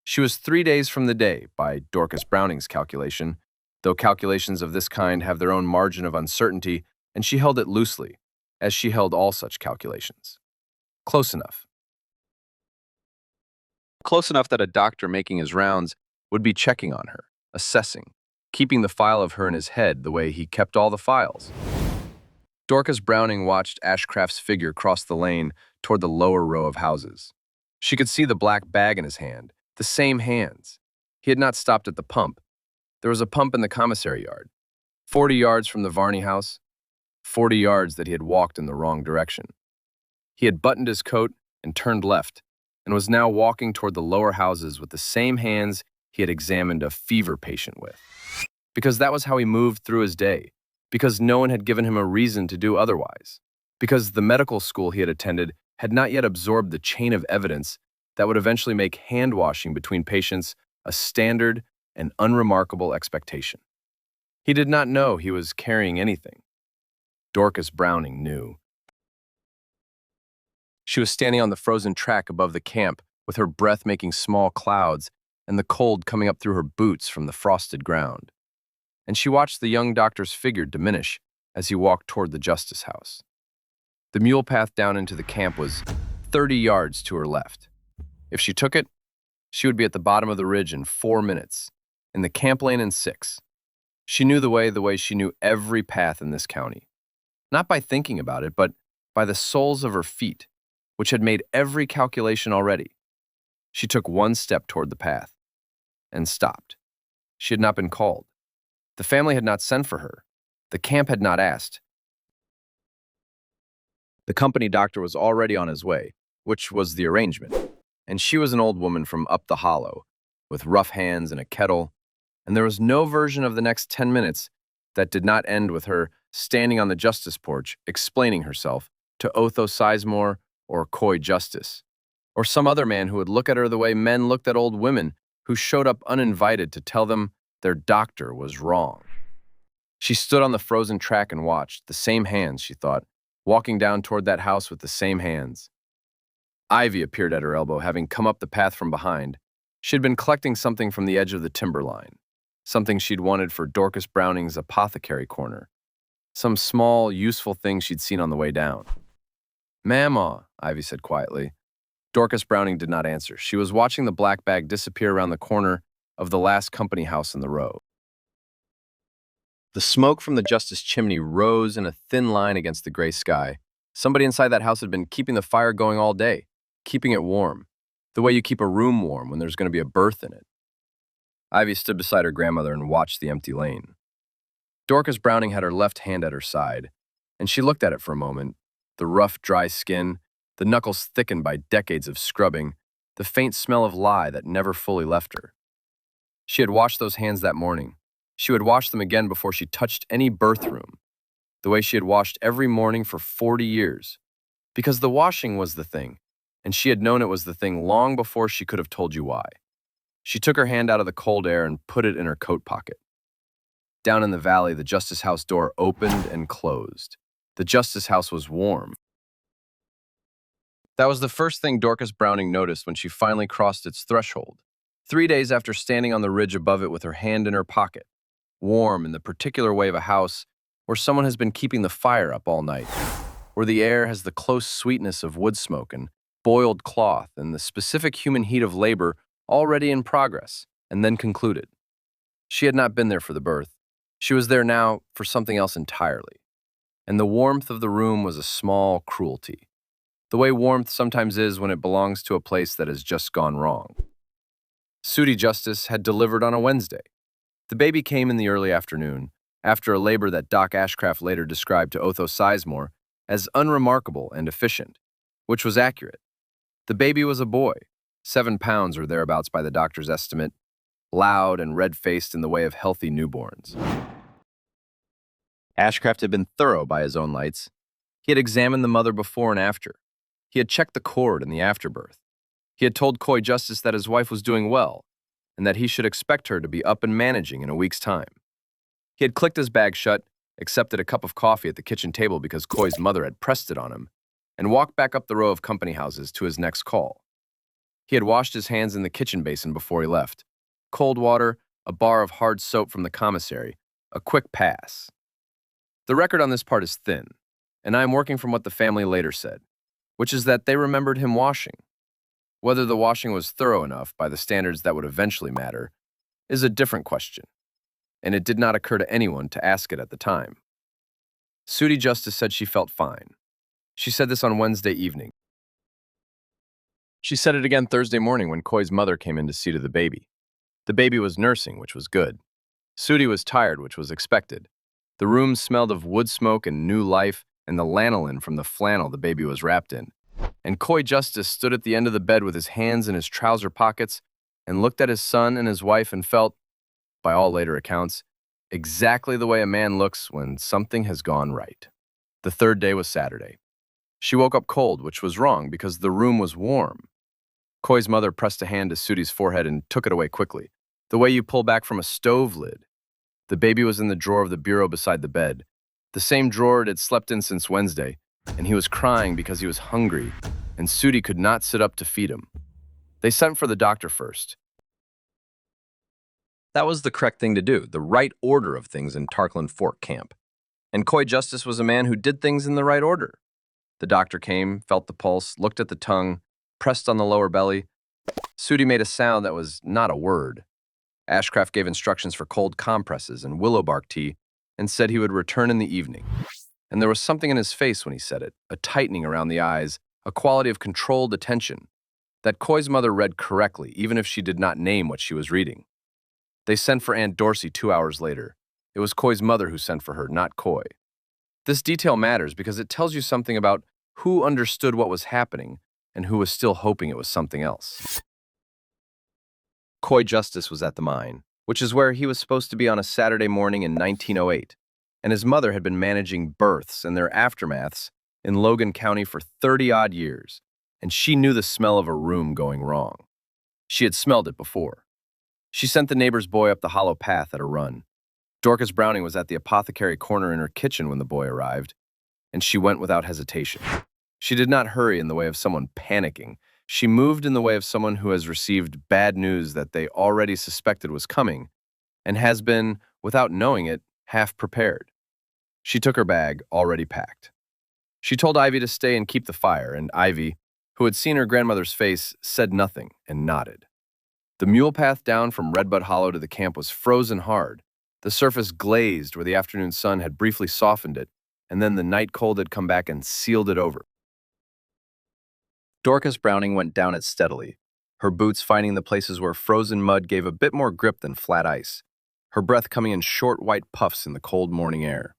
She was 3 days from the day, by Dorcas Browning's calculation, though calculations of this kind have their own margin of uncertainty, and she held it loosely, as she held all such calculations. Close enough. Close enough that a doctor making his rounds would be checking on her, assessing, keeping the file of her in his head the way he kept all the files. Dorcas Browning watched Ashcraft's figure cross the lane toward the lower row of houses. She could see the black bag in his hand, the same hands. He had not stopped at the pump. There was a pump in the commissary yard, 40 yards from the Varney house, 40 yards that he had walked in the wrong direction. He had buttoned his coat and turned left, and was now walking toward the lower houses with the same hands he had examined a fever patient with. Because that was how he moved through his day, because no one had given him a reason to do otherwise, because the medical school he had attended had not yet absorbed the chain of evidence that would eventually make hand-washing between patients a standard and unremarkable expectation. He did not know he was carrying anything. Dorcas Browning knew. She was standing on the frozen track above the camp, with her breath making small clouds and the cold coming up through her boots from the frosted ground. And she watched the young doctor's figure diminish as he walked toward the justice house. The mule path down into the camp was 30 yards to her left. If she took it, she would be at the bottom of the ridge in 4 minutes, in the camp lane in 6. She knew the way she knew every path in this county. Not by thinking about it, but by the soles of her feet, which had made every calculation already. She took one step toward the path and stopped. She had not been called. The family had not sent for her. The camp had not asked. The company doctor was already on his way, which was the arrangement, and she was an old woman from up the hollow, with rough hands and a kettle, and there was no version of the next 10 minutes that did not end with her standing on the justice porch explaining herself to Otho Sizemore or Coy Justice, or some other man who would look at her the way men looked at old women who showed up uninvited to tell them their doctor was wrong. She stood on the frozen track and watched, the same hands, she thought, walking down toward that house with the same hands. Ivy appeared at her elbow, having come up the path from behind. She had been collecting something from the edge of the timber line, something she'd wanted for Dorcas Browning's apothecary corner, some small, useful thing she'd seen on the way down. "Mamaw," Ivy said quietly. Dorcas Browning did not answer. She was watching the black bag disappear around the corner of the last company house in the row. The smoke from the justice chimney rose in a thin line against the gray sky. Somebody inside that house had been keeping the fire going all day, keeping it warm, the way you keep a room warm when there's going to be a birth in it. Ivy stood beside her grandmother and watched the empty lane. Dorcas Browning had her left hand at her side, and she looked at it for a moment, the rough, dry skin, the knuckles thickened by decades of scrubbing, the faint smell of lye that never fully left her. She had washed those hands that morning. She would wash them again before she touched any birth room, the way she had washed every morning for 40 years, because the washing was the thing, and she had known it was the thing long before she could have told you why. She took her hand out of the cold air and put it in her coat pocket. Down in the valley, the justice house door opened and closed. The justice house was warm. That was the first thing Dorcas Browning noticed when she finally crossed its threshold, 3 days after standing on the ridge above it with her hand in her pocket, warm in the particular way of a house where someone has been keeping the fire up all night, where the air has the close sweetness of wood smoke and boiled cloth and the specific human heat of labor already in progress and then concluded. She had not been there for the birth. She was there now for something else entirely. And the warmth of the room was a small cruelty, the way warmth sometimes is when it belongs to a place that has just gone wrong. Sooty Justice had delivered on a Wednesday. The baby came in the early afternoon, after a labor that Doc Ashcraft later described to Otho Sizemore as unremarkable and efficient, which was accurate. The baby was a boy, 7 pounds or thereabouts by the doctor's estimate, loud and red-faced in the way of healthy newborns. Ashcraft had been thorough by his own lights. He had examined the mother before and after. He had checked the cord in the afterbirth. He had told Coy Justice that his wife was doing well, and that he should expect her to be up and managing in a week's time. He had clicked his bag shut, accepted a cup of coffee at the kitchen table because Koi's mother had pressed it on him, and walked back up the row of company houses to his next call. He had washed his hands in the kitchen basin before he left. Cold water, a bar of hard soap from the commissary, a quick pass. The record on this part is thin, and I am working from what the family later said, which is that they remembered him washing. Whether the washing was thorough enough by the standards that would eventually matter is a different question, and it did not occur to anyone to ask it at the time. Sudi Justice said she felt fine. She said this on Wednesday evening. She said it again Thursday morning when Koi's mother came in to see to the baby. The baby was nursing, which was good. Sudi was tired, which was expected. The room smelled of wood smoke and new life and the lanolin from the flannel the baby was wrapped in. And Koi Justice stood at the end of the bed with his hands in his trouser pockets and looked at his son and his wife and felt, by all later accounts, exactly the way a man looks when something has gone right. The third day was Saturday. She woke up cold, which was wrong because the room was warm. Koi's mother pressed a hand to Sudi's forehead and took it away quickly, the way you pull back from a stove lid. The baby was in the drawer of the bureau beside the bed, the same drawer it had slept in since Wednesday, and he was crying because he was hungry, and Sudi could not sit up to feed him. They sent for the doctor first. That was the correct thing to do, the right order of things in Tarkland Fork camp. And Koi Justice was a man who did things in the right order. The doctor came, felt the pulse, looked at the tongue, pressed on the lower belly. Sudi made a sound that was not a word. Ashcraft gave instructions for cold compresses and willow bark tea and said he would return in the evening. And there was something in his face when he said it, a tightening around the eyes, a quality of controlled attention, that Koi's mother read correctly, even if she did not name what she was reading. They sent for Aunt Dorsey 2 hours later. It was Koi's mother who sent for her, not Koi. This detail matters because it tells you something about who understood what was happening and who was still hoping it was something else. Koi Justice was at the mine, which is where he was supposed to be on a Saturday morning in 1908, and his mother had been managing births and their aftermaths in Logan County for 30-odd years, and she knew the smell of a room going wrong. She had smelled it before. She sent the neighbor's boy up the hollow path at a run. Dorcas Browning was at the apothecary corner in her kitchen when the boy arrived, and she went without hesitation. She did not hurry in the way of someone panicking. She moved in the way of someone who has received bad news that they already suspected was coming and has been, without knowing it, half prepared. She took her bag, already packed. She told Ivy to stay and keep the fire, and Ivy, who had seen her grandmother's face, said nothing and nodded. The mule path down from Redbud Hollow to the camp was frozen hard. The surface glazed where the afternoon sun had briefly softened it, and then the night cold had come back and sealed it over. Dorcas Browning went down it steadily, her boots finding the places where frozen mud gave a bit more grip than flat ice, her breath coming in short white puffs in the cold morning air.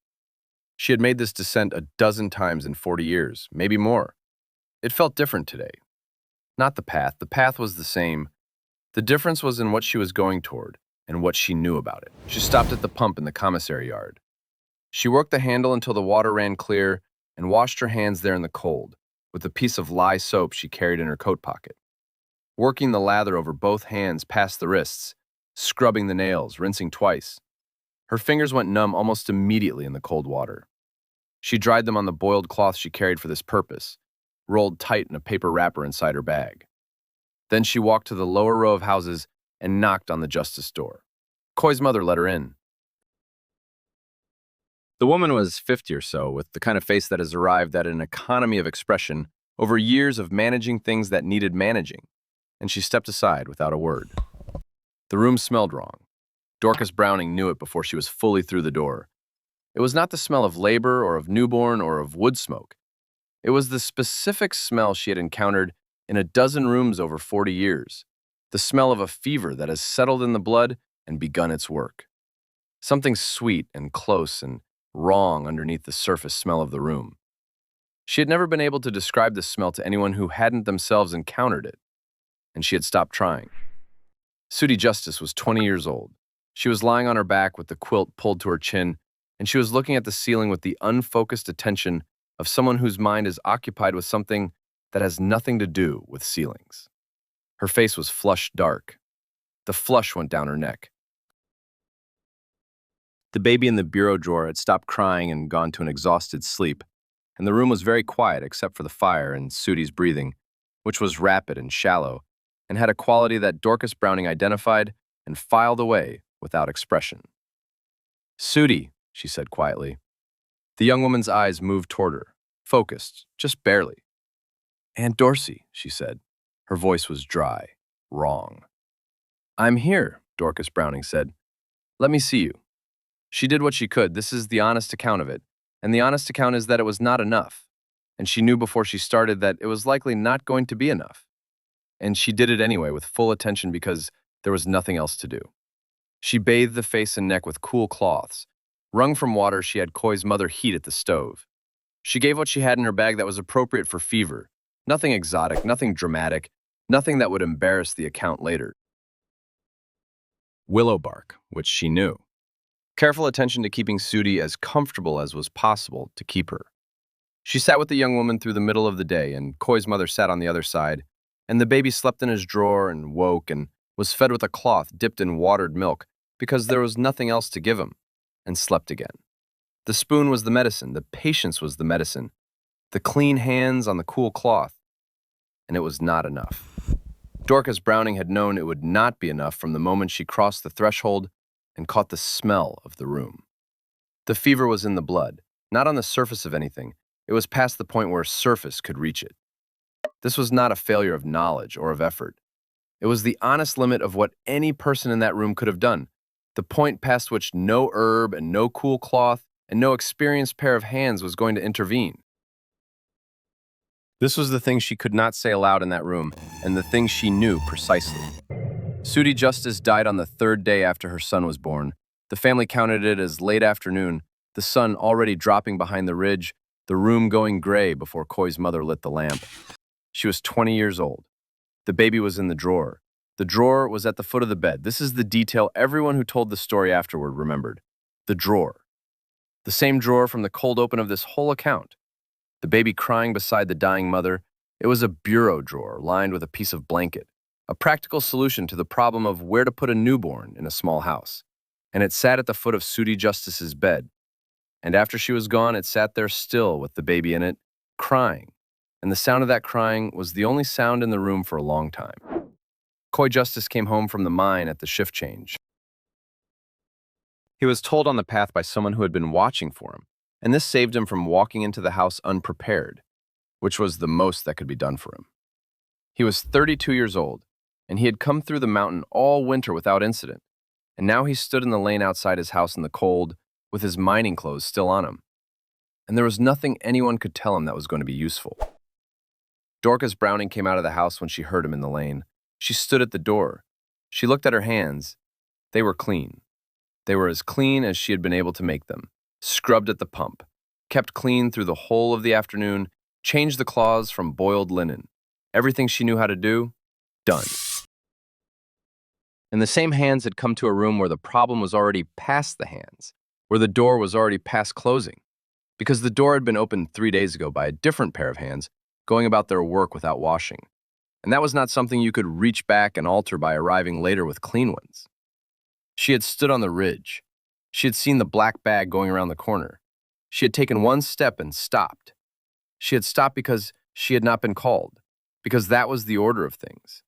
She had made this descent a dozen times in 40 years, maybe more. It felt different today. Not the path was the same. The difference was in what she was going toward and what she knew about it. She stopped at the pump in the commissary yard. She worked the handle until the water ran clear and washed her hands there in the cold, with a piece of lye soap she carried in her coat pocket. Working the lather over both hands past the wrists, scrubbing the nails, rinsing twice. Her fingers went numb almost immediately in the cold water. She dried them on the boiled cloth she carried for this purpose, rolled tight in a paper wrapper inside her bag. Then she walked to the lower row of houses and knocked on the justice door. Koi's mother let her in. The woman was 50 or so, with the kind of face that has arrived at an economy of expression over years of managing things that needed managing, and she stepped aside without a word. The room smelled wrong. Dorcas Browning knew it before she was fully through the door. It was not the smell of labor or of newborn or of wood smoke. It was the specific smell she had encountered in a dozen rooms over 40 years, the smell of a fever that has settled in the blood and begun its work. Something sweet and close and wrong underneath the surface smell of the room. She had never been able to describe the smell to anyone who hadn't themselves encountered it, and she had stopped trying. Sudi Justice was 20 years old. She was lying on her back with the quilt pulled to her chin, and she was looking at the ceiling with the unfocused attention of someone whose mind is occupied with something that has nothing to do with ceilings. Her face was flushed dark. The flush went down her neck. The baby in the bureau drawer had stopped crying and gone to an exhausted sleep, and the room was very quiet except for the fire and Sudi's breathing, which was rapid and shallow, and had a quality that Dorcas Browning identified and filed away without expression. "Sudi," she said quietly. The young woman's eyes moved toward her, focused, just barely. "Aunt Dorsey," she said. Her voice was dry, wrong. "I'm here," Dorcas Browning said. "Let me see you." She did what she could. This is the honest account of it. And the honest account is that it was not enough. And she knew before she started that it was likely not going to be enough. And she did it anyway with full attention because there was nothing else to do. She bathed the face and neck with cool cloths. Wrung from water, she had Koi's mother heat at the stove. She gave what she had in her bag that was appropriate for fever. Nothing exotic, nothing dramatic, nothing that would embarrass the account later. Willow bark, which she knew. Careful attention to keeping Sudi as comfortable as was possible to keep her. She sat with the young woman through the middle of the day, and Koi's mother sat on the other side, and the baby slept in his drawer and woke and was fed with a cloth dipped in watered milk because there was nothing else to give him, and slept again. The spoon was the medicine, the patience was the medicine, the clean hands on the cool cloth, and it was not enough. Dorcas Browning had known it would not be enough from the moment she crossed the threshold and caught the smell of the room. The fever was in the blood, not on the surface of anything. It was past the point where a surface could reach it. This was not a failure of knowledge or of effort. It was the honest limit of what any person in that room could have done, the point past which no herb and no cool cloth and no experienced pair of hands was going to intervene. This was the thing she could not say aloud in that room, and the thing she knew precisely. Sudi Justice died on the third day after her son was born. The family counted it as late afternoon, the sun already dropping behind the ridge, the room going gray before Koi's mother lit the lamp. She was 20 years old. The baby was in the drawer. The drawer was at the foot of the bed. This is the detail everyone who told the story afterward remembered. The drawer. The same drawer from the cold open of this whole account. The baby crying beside the dying mother. It was a bureau drawer lined with a piece of blanket, a practical solution to the problem of where to put a newborn in a small house. And it sat at the foot of Sudi Justice's bed. And after she was gone, it sat there still with the baby in it, crying. And the sound of that crying was the only sound in the room for a long time. Koi Justice came home from the mine at the shift change. He was told on the path by someone who had been watching for him, and this saved him from walking into the house unprepared, which was the most that could be done for him. He was 32 years old, and he had come through the mountain all winter without incident, and now he stood in the lane outside his house in the cold, with his mining clothes still on him. And there was nothing anyone could tell him that was going to be useful. Dorcas Browning came out of the house when she heard him in the lane. She stood at the door. She looked at her hands. They were clean. They were as clean as she had been able to make them, scrubbed at the pump, kept clean through the whole of the afternoon, changed the cloths from boiled linen. Everything she knew how to do, done. And the same hands had come to a room where the problem was already past the hands, where the door was already past closing, because the door had been opened 3 days ago by a different pair of hands going about their work without washing. And that was not something you could reach back and alter by arriving later with clean ones. She had stood on the ridge. She had seen the black bag going around the corner. She had taken one step and stopped. She had stopped because she had not been called, because that was the order of things,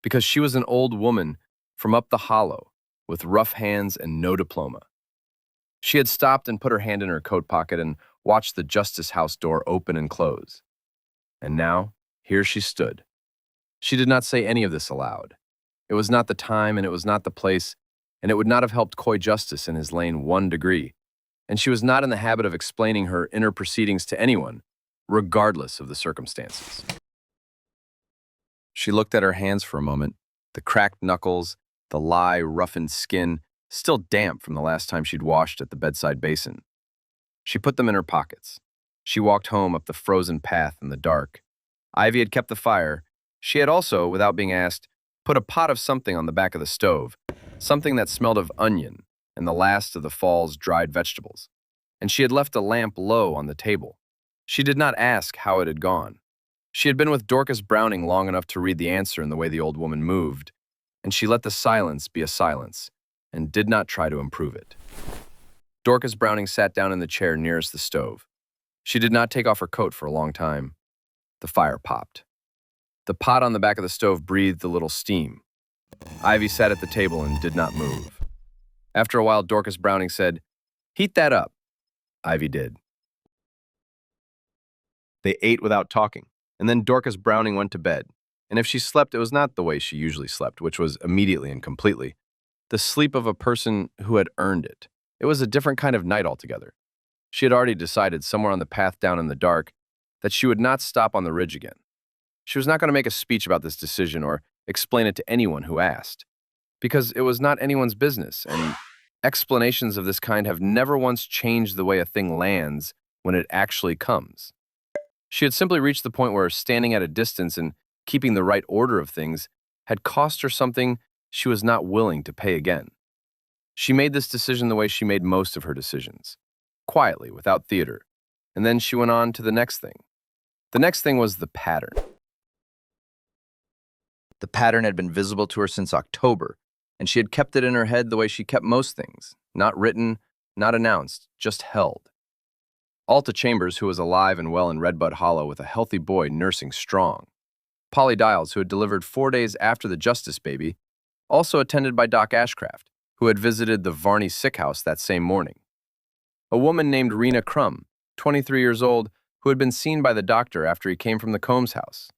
because she was an old woman from up the hollow with rough hands and no diploma. She had stopped and put her hand in her coat pocket and watched the justice house door open and close. And now, here she stood. She did not say any of this aloud. It was not the time, and it was not the place, and it would not have helped Koi Justice in his lane 1 degree. And she was not in the habit of explaining her inner proceedings to anyone, regardless of the circumstances. She looked at her hands for a moment, the cracked knuckles, the roughened skin, still damp from the last time she'd washed at the bedside basin. She put them in her pockets. She walked home up the frozen path in the dark. Ivy had kept the fire. She had also, without being asked, put a pot of something on the back of the stove, something that smelled of onion and the last of the fall's dried vegetables. And she had left a lamp low on the table. She did not ask how it had gone. She had been with Dorcas Browning long enough to read the answer in the way the old woman moved, and she let the silence be a silence and did not try to improve it. Dorcas Browning sat down in the chair nearest the stove. She did not take off her coat for a long time. The fire popped. The pot on the back of the stove breathed a little steam. Ivy sat at the table and did not move. After a while, Dorcas Browning said, "Heat that up." Ivy did. They ate without talking, and then Dorcas Browning went to bed. And if she slept, it was not the way she usually slept, which was immediately and completely. The sleep of a person who had earned it. It was a different kind of night altogether. She had already decided somewhere on the path down in the dark that she would not stop on the ridge again. She was not going to make a speech about this decision or explain it to anyone who asked, because it was not anyone's business, and explanations of this kind have never once changed the way a thing lands when it actually comes. She had simply reached the point where standing at a distance and keeping the right order of things had cost her something she was not willing to pay again. She made this decision the way she made most of her decisions, quietly, without theater, and then she went on to the next thing. The next thing was the pattern. The pattern had been visible to her since October, and she had kept it in her head the way she kept most things, not written, not announced, just held. Alta Chambers, who was alive and well in Redbud Hollow with a healthy boy nursing strong. Polly Dials, who had delivered 4 days after the Justice baby, also attended by Doc Ashcraft, who had visited the Varney sick house that same morning. A woman named Rena Crum, 23 years old, who had been seen by the doctor after he came from the Combs house.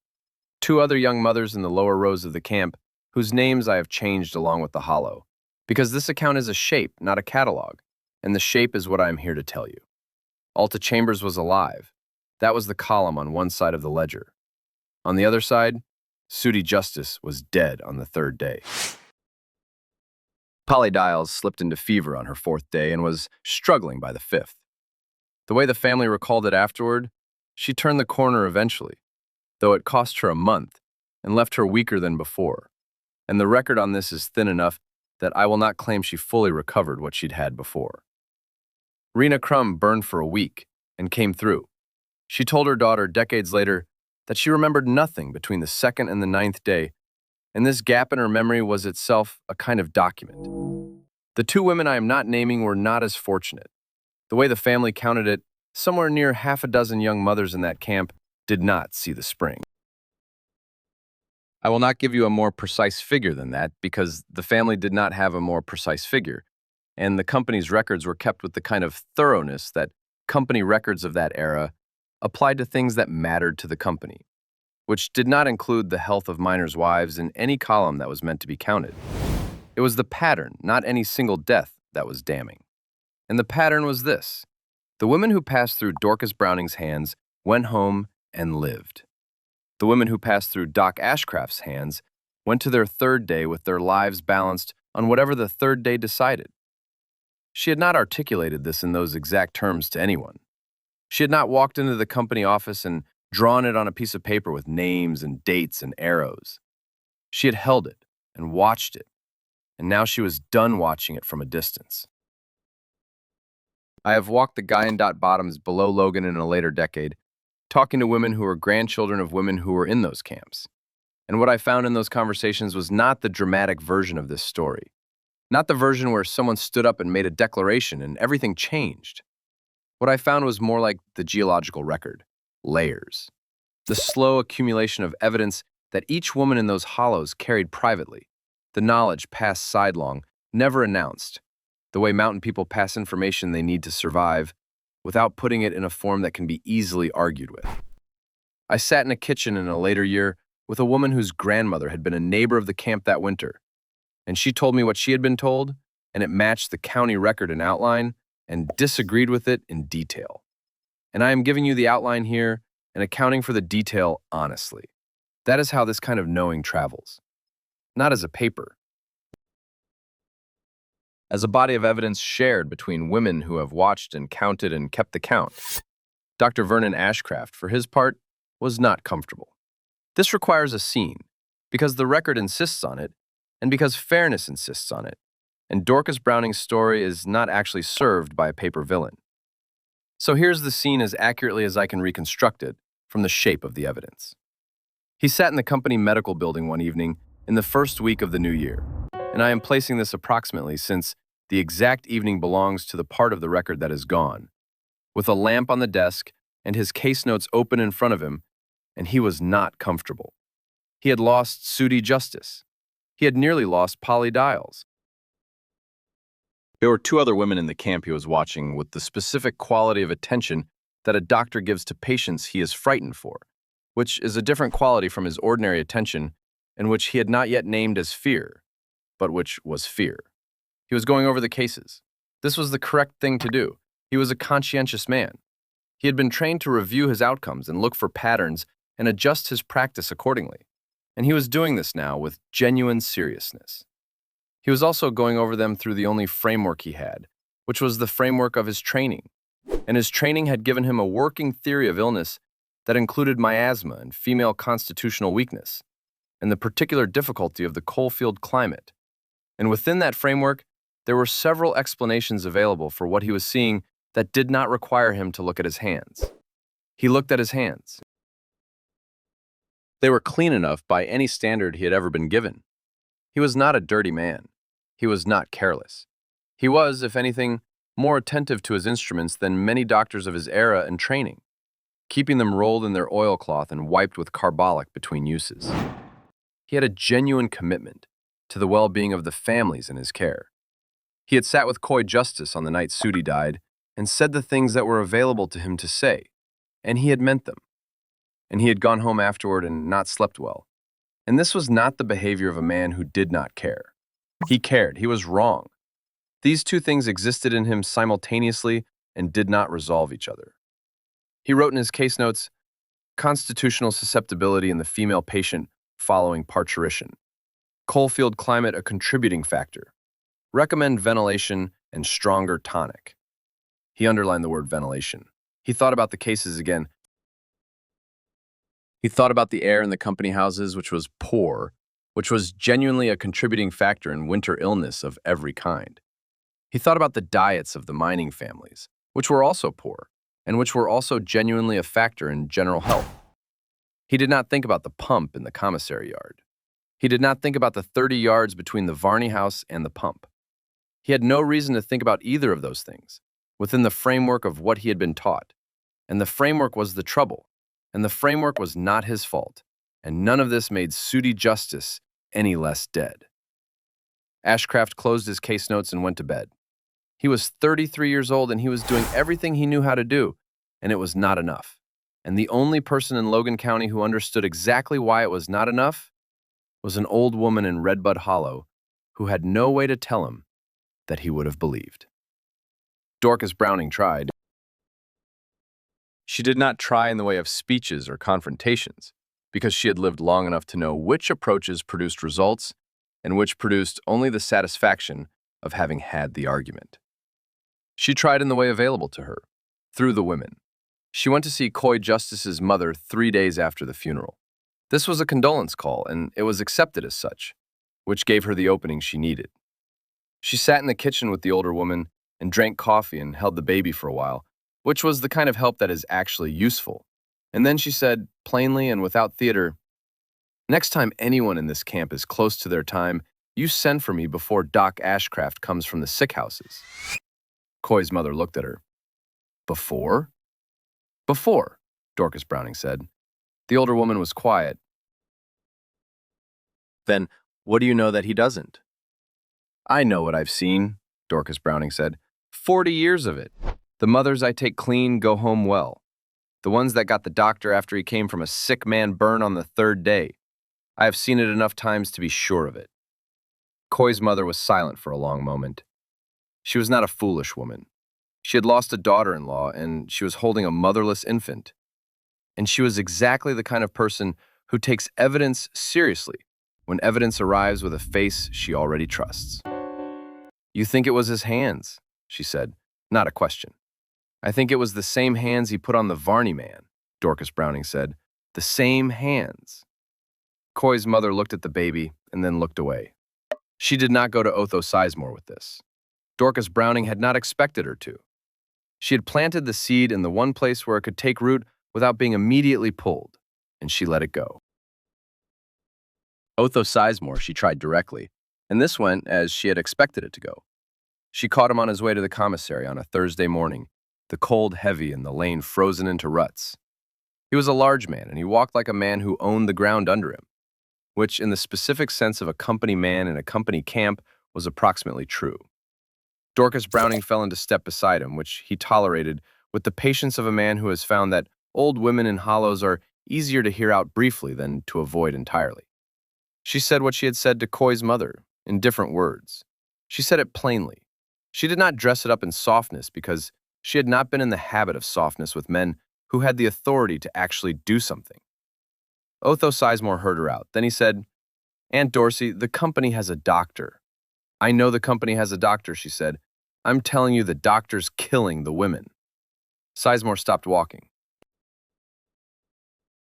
2 other young mothers in the lower rows of the camp, whose names I have changed along with the hollow, because this account is a shape, not a catalog, and the shape is what I am here to tell you. Alta Chambers was alive. That was the column on one side of the ledger. On the other side, Sooty Justice was dead on the 3rd day. Polly Dials slipped into fever on her 4th day and was struggling by the 5th. The way the family recalled it afterward, she turned the corner eventually, though it cost her a month and left her weaker than before. And the record on this is thin enough that I will not claim she fully recovered what she'd had before. Rena Crum burned for a week and came through. She told her daughter decades later that she remembered nothing between the 2nd and the 9th day, and this gap in her memory was itself a kind of document. The 2 women I am not naming were not as fortunate. The way the family counted it, somewhere near half a dozen young mothers in that camp did not see the spring. I will not give you a more precise figure than that because the family did not have a more precise figure, and the company's records were kept with the kind of thoroughness that company records of that era applied to things that mattered to the company, which did not include the health of miners' wives in any column that was meant to be counted. It was the pattern, not any single death, that was damning. And the pattern was this. The women who passed through Dorcas Browning's hands went home and lived. The women who passed through Doc Ashcraft's hands went to their 3rd day with their lives balanced on whatever the 3rd day decided. She had not articulated this in those exact terms to anyone. She had not walked into the company office and drawn it on a piece of paper with names and dates and arrows. She had held it and watched it, and now she was done watching it from a distance. I have walked the Guyandotte bottoms below Logan in a later decade, talking to women who were grandchildren of women who were in those camps. And what I found in those conversations was not the dramatic version of this story, not the version where someone stood up and made a declaration and everything changed. What I found was more like the geological record, layers. The slow accumulation of evidence that each woman in those hollows carried privately, the knowledge passed sidelong, never announced, the way mountain people pass information they need to survive without putting it in a form that can be easily argued with. I sat in a kitchen in a later year with a woman whose grandmother had been a neighbor of the camp that winter, and she told me what she had been told, and it matched the county record in outline and disagreed with it in detail. And I am giving you the outline here and accounting for the detail honestly. That is how this kind of knowing travels. Not as a paper. As a body of evidence shared between women who have watched and counted and kept the count. Dr. Vernon Ashcraft, for his part, was not comfortable. This requires a scene, because the record insists on it, and because fairness insists on it, and Dorcas Browning's story is not actually served by a paper villain. So here's the scene as accurately as I can reconstruct it from the shape of the evidence. He sat in the company medical building one evening in the first week of the new year, and I am placing this approximately since The exact evening belongs to the part of the record that is gone. With a lamp on the desk and his case notes open in front of him, and he was not comfortable. He had lost Sudi Justice. He had nearly lost Polly Dials. There were two other women in the camp he was watching with the specific quality of attention that a doctor gives to patients he is frightened for, which is a different quality from his ordinary attention and which he had not yet named as fear, but which was fear. He was going over the cases. This was the correct thing to do. He was a conscientious man. He had been trained to review his outcomes and look for patterns and adjust his practice accordingly. And he was doing this now with genuine seriousness. He was also going over them through the only framework he had, which was the framework of his training. And his training had given him a working theory of illness that included miasma and female constitutional weakness, and the particular difficulty of the coalfield climate. And within that framework, there were several explanations available for what he was seeing that did not require him to look at his hands. He looked at his hands. They were clean enough by any standard he had ever been given. He was not a dirty man. He was not careless. He was, if anything, more attentive to his instruments than many doctors of his era and training, keeping them rolled in their oilcloth and wiped with carbolic between uses. He had a genuine commitment to the well-being of the families in his care. He had sat with Coy Justice on the night Sudi died and said the things that were available to him to say, and he had meant them. And he had gone home afterward and not slept well. And this was not the behavior of a man who did not care. He cared. He was wrong. These two things existed in him simultaneously and did not resolve each other. He wrote in his case notes, constitutional susceptibility in the female patient following parturition. Coalfield climate a contributing factor. Recommend ventilation and stronger tonic. He underlined the word ventilation. He thought about the cases again. He thought about the air in the company houses, which was poor, which was genuinely a contributing factor in winter illness of every kind. He thought about the diets of the mining families, which were also poor, and which were also genuinely a factor in general health. He did not think about the pump in the commissary yard. He did not think about the 30 yards between the Varney house and the pump. He had no reason to think about either of those things within the framework of what he had been taught. And the framework was the trouble. And the framework was not his fault. And none of this made Sudi Justice any less dead. Ashcraft closed his case notes and went to bed. He was 33 years old and he was doing everything he knew how to do, and it was not enough. And the only person in Logan County who understood exactly why it was not enough was an old woman in Redbud Hollow who had no way to tell him that he would have believed. Dorcas Browning tried. She did not try in the way of speeches or confrontations, because she had lived long enough to know which approaches produced results and which produced only the satisfaction of having had the argument. She tried in the way available to her, through the women. She went to see Coy Justice's mother 3 days after the funeral. This was a condolence call, and it was accepted as such, which gave her the opening she needed. She sat in the kitchen with the older woman and drank coffee and held the baby for a while, which was the kind of help that is actually useful. And then she said, plainly and without theater, next time anyone in this camp is close to their time, you send for me before Doc Ashcraft comes from the sick houses. Coy's mother looked at her. Before? Before, Dorcas Browning said. The older woman was quiet. Then, what do you know that he doesn't? I know what I've seen, Dorcas Browning said. 40 years of it. The mothers I take clean go home well. The ones that got the doctor after he came from a sick man burn on the 3rd day. I have seen it enough times to be sure of it. Coy's mother was silent for a long moment. She was not a foolish woman. She had lost a daughter-in-law, and she was holding a motherless infant. And she was exactly the kind of person who takes evidence seriously when evidence arrives with a face she already trusts. You think it was his hands, she said, not a question. I think it was the same hands he put on the Varney man, Dorcas Browning said. The same hands. Coy's mother looked at the baby and then looked away. She did not go to Otho Sizemore with this. Dorcas Browning had not expected her to. She had planted the seed in the one place where it could take root without being immediately pulled, and she let it go. Otho Sizemore she tried directly, and this went as she had expected it to go. She caught him on his way to the commissary on a Thursday morning, the cold heavy and the lane frozen into ruts. He was a large man, and he walked like a man who owned the ground under him, which, in the specific sense of a company man in a company camp, was approximately true. Dorcas Browning fell into step beside him, which he tolerated with the patience of a man who has found that old women in hollows are easier to hear out briefly than to avoid entirely. She said what she had said to Coy's mother, in different words. She said it plainly. She did not dress it up in softness because she had not been in the habit of softness with men who had the authority to actually do something. Otho Sizemore heard her out. Then he said, "Aunt Dorsey, the company has a doctor." "I know the company has a doctor," she said. "I'm telling you the doctor's killing the women." Sizemore stopped walking.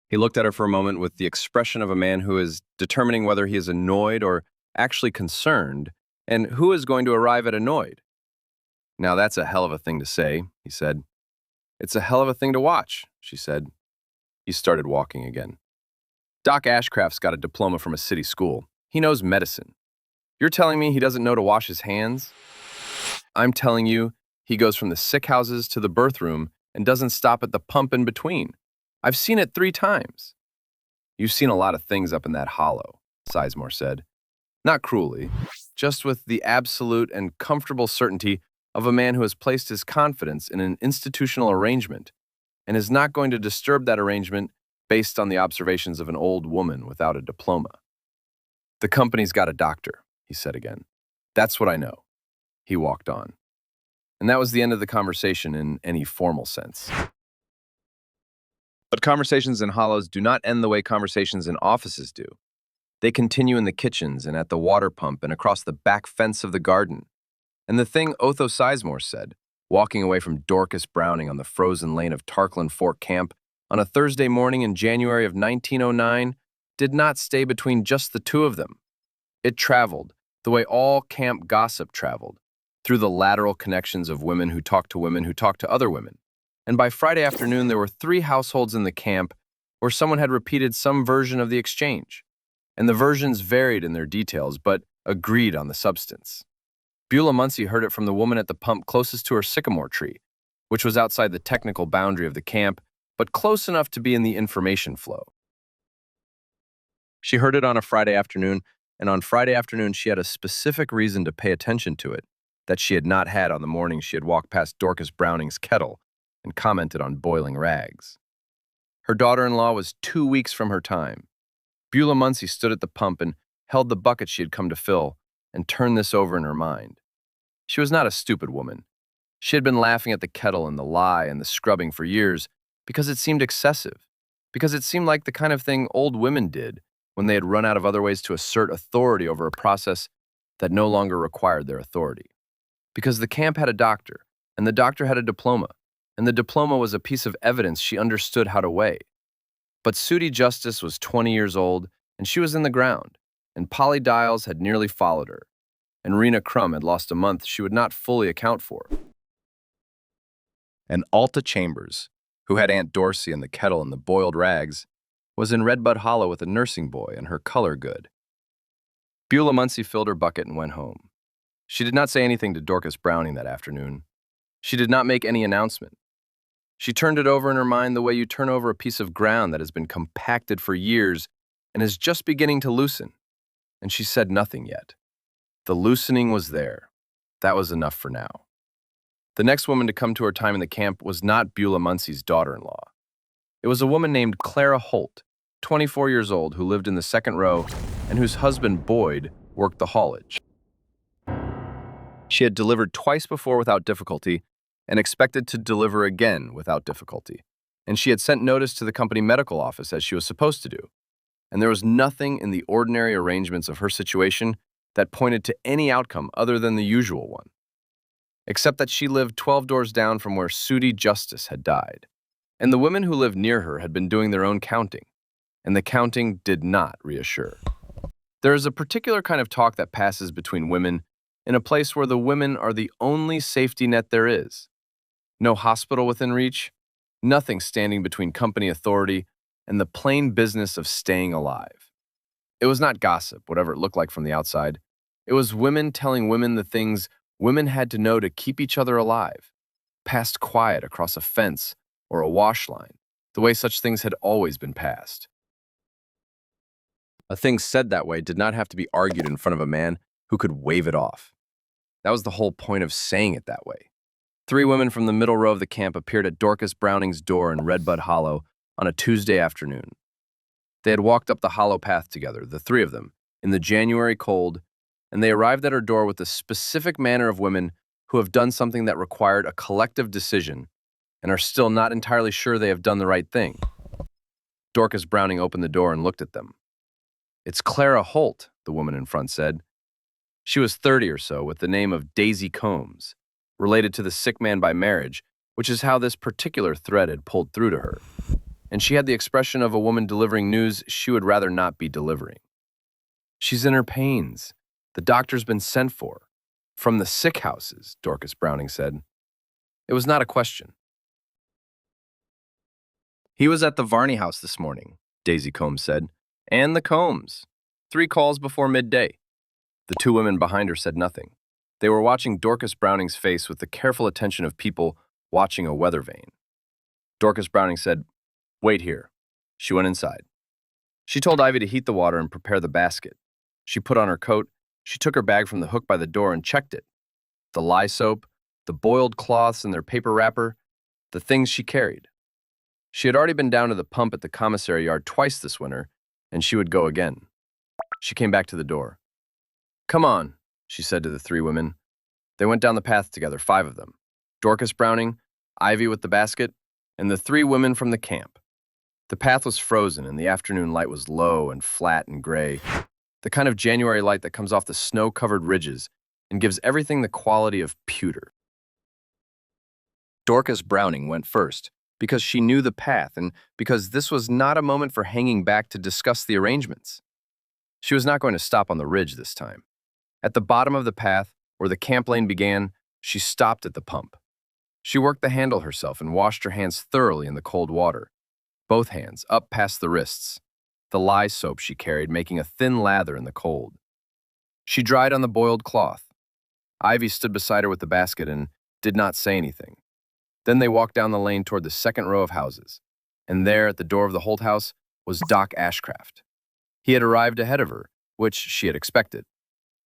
He looked at her for a moment with the expression of a man who is determining whether he is annoyed or actually concerned, and who is going to arrive at annoyed. "Now that's a hell of a thing to say," he said. "It's a hell of a thing to watch," she said. He started walking again. "Doc Ashcraft's got a diploma from a city school. He knows medicine. You're telling me he doesn't know to wash his hands? I'm telling you, he goes from the sick houses to the birth room and doesn't stop at the pump in between. I've seen it 3 times. "You've seen a lot of things up in that hollow," Sizemore said. Not cruelly, just with the absolute and comfortable certainty of a man who has placed his confidence in an institutional arrangement and is not going to disturb that arrangement based on the observations of an old woman without a diploma. "The company's got a doctor," he said again. "That's what I know." He walked on. And that was the end of the conversation in any formal sense. But conversations in hollows do not end the way conversations in offices do. They continue in the kitchens and at the water pump and across the back fence of the garden. And the thing Otho Sizemore said, walking away from Dorcas Browning on the frozen lane of Tarkland Fork Camp on a Thursday morning in January of 1909, did not stay between just the two of them. It traveled, the way all camp gossip traveled, through the lateral connections of women who talked to women who talked to other women. And by Friday afternoon, there were 3 households in the camp where someone had repeated some version of the exchange. And the versions varied in their details, but agreed on the substance. Beulah Muncie heard it from the woman at the pump closest to her sycamore tree, which was outside the technical boundary of the camp, but close enough to be in the information flow. She heard it on a Friday afternoon, and on Friday afternoon she had a specific reason to pay attention to it that she had not had on the morning she had walked past Dorcas Browning's kettle and commented on boiling rags. Her daughter-in-law was 2 weeks from her time. Beulah Muncie stood at the pump and held the bucket she had come to fill and turned this over in her mind. She was not a stupid woman. She had been laughing at the kettle and the lye and the scrubbing for years because it seemed excessive, because it seemed like the kind of thing old women did when they had run out of other ways to assert authority over a process that no longer required their authority. Because the camp had a doctor, and the doctor had a diploma, and the diploma was a piece of evidence she understood how to weigh. But Sudie Justice was 20 years old, and she was in the ground, and Polly Dials had nearly followed her, and Rena Crum had lost a month she would not fully account for. And Alta Chambers, who had Aunt Dorsey and the kettle and the boiled rags, was in Redbud Hollow with a nursing boy and her color good. Beulah Muncie filled her bucket and went home. She did not say anything to Dorcas Browning that afternoon. She did not make any announcement. She turned it over in her mind the way you turn over a piece of ground that has been compacted for years and is just beginning to loosen. And she said nothing yet. The loosening was there. That was enough for now. The next woman to come to her time in the camp was not Beulah Muncie's daughter-in-law. It was a woman named Clara Holt, 24 years old, who lived in the second row and whose husband, Boyd, worked the haulage. She had delivered twice before without difficulty and expected to deliver again without difficulty. And she had sent notice to the company medical office as she was supposed to do. And there was nothing in the ordinary arrangements of her situation that pointed to any outcome other than the usual one, except that she lived 12 doors down from where Sudie Justice had died. And the women who lived near her had been doing their own counting, and the counting did not reassure. There is a particular kind of talk that passes between women in a place where the women are the only safety net there is. No hospital within reach, nothing standing between company authority and the plain business of staying alive. It was not gossip, whatever it looked like from the outside. It was women telling women the things Women had to know to keep each other alive, passed quiet across a fence or a wash line, the way such things had always been passed. A thing said that way did not have to be argued in front of a man who could wave it off. That was the whole point of saying it that way. 3 women from the middle row of the camp appeared at Dorcas Browning's door in Redbud Hollow on a Tuesday afternoon. They had walked up the hollow path together, the 3 of them, in the January cold, and they arrived at her door with the specific manner of women who have done something that required a collective decision and are still not entirely sure they have done the right thing. Dorcas Browning opened the door and looked at them. "It's Clara Holt," the woman in front said. She was 30 or so, with the name of Daisy Combs, related to the sick man by marriage, which is how this particular thread had pulled through to her. And she had the expression of a woman delivering news she would rather not be delivering. "She's in her pains. The doctor's been sent for. From the sick houses," Dorcas Browning said. It was not a question. "He was at the Varney house this morning," Daisy Combs said. "And the Combs. 3 calls before midday." The 2 women behind her said nothing. They were watching Dorcas Browning's face with the careful attention of people watching a weather vane. Dorcas Browning said, "Wait here." She went inside. She told Ivy to heat the water and prepare the basket. She put on her coat. She took her bag from the hook by the door and checked it. The lye soap, the boiled cloths in their paper wrapper, the things she carried. She had already been down to the pump at the commissary yard twice this winter, and she would go again. She came back to the door. "Come on," she said to the 3 women. They went down the path together, 5 of them. Dorcas Browning, Ivy with the basket, and the 3 women from the camp. The path was frozen, and the afternoon light was low and flat and gray, the kind of January light that comes off the snow-covered ridges and gives everything the quality of pewter. Dorcas Browning went first, because she knew the path and because this was not a moment for hanging back to discuss the arrangements. She was not going to stop on the ridge this time. At the bottom of the path, where the camp lane began, she stopped at the pump. She worked the handle herself and washed her hands thoroughly in the cold water, both hands up past the wrists, the lye soap she carried making a thin lather in the cold. She dried on the boiled cloth. Ivy stood beside her with the basket and did not say anything. Then they walked down the lane toward the second row of houses, and there at the door of the Holt house was Doc Ashcraft. He had arrived ahead of her, which she had expected.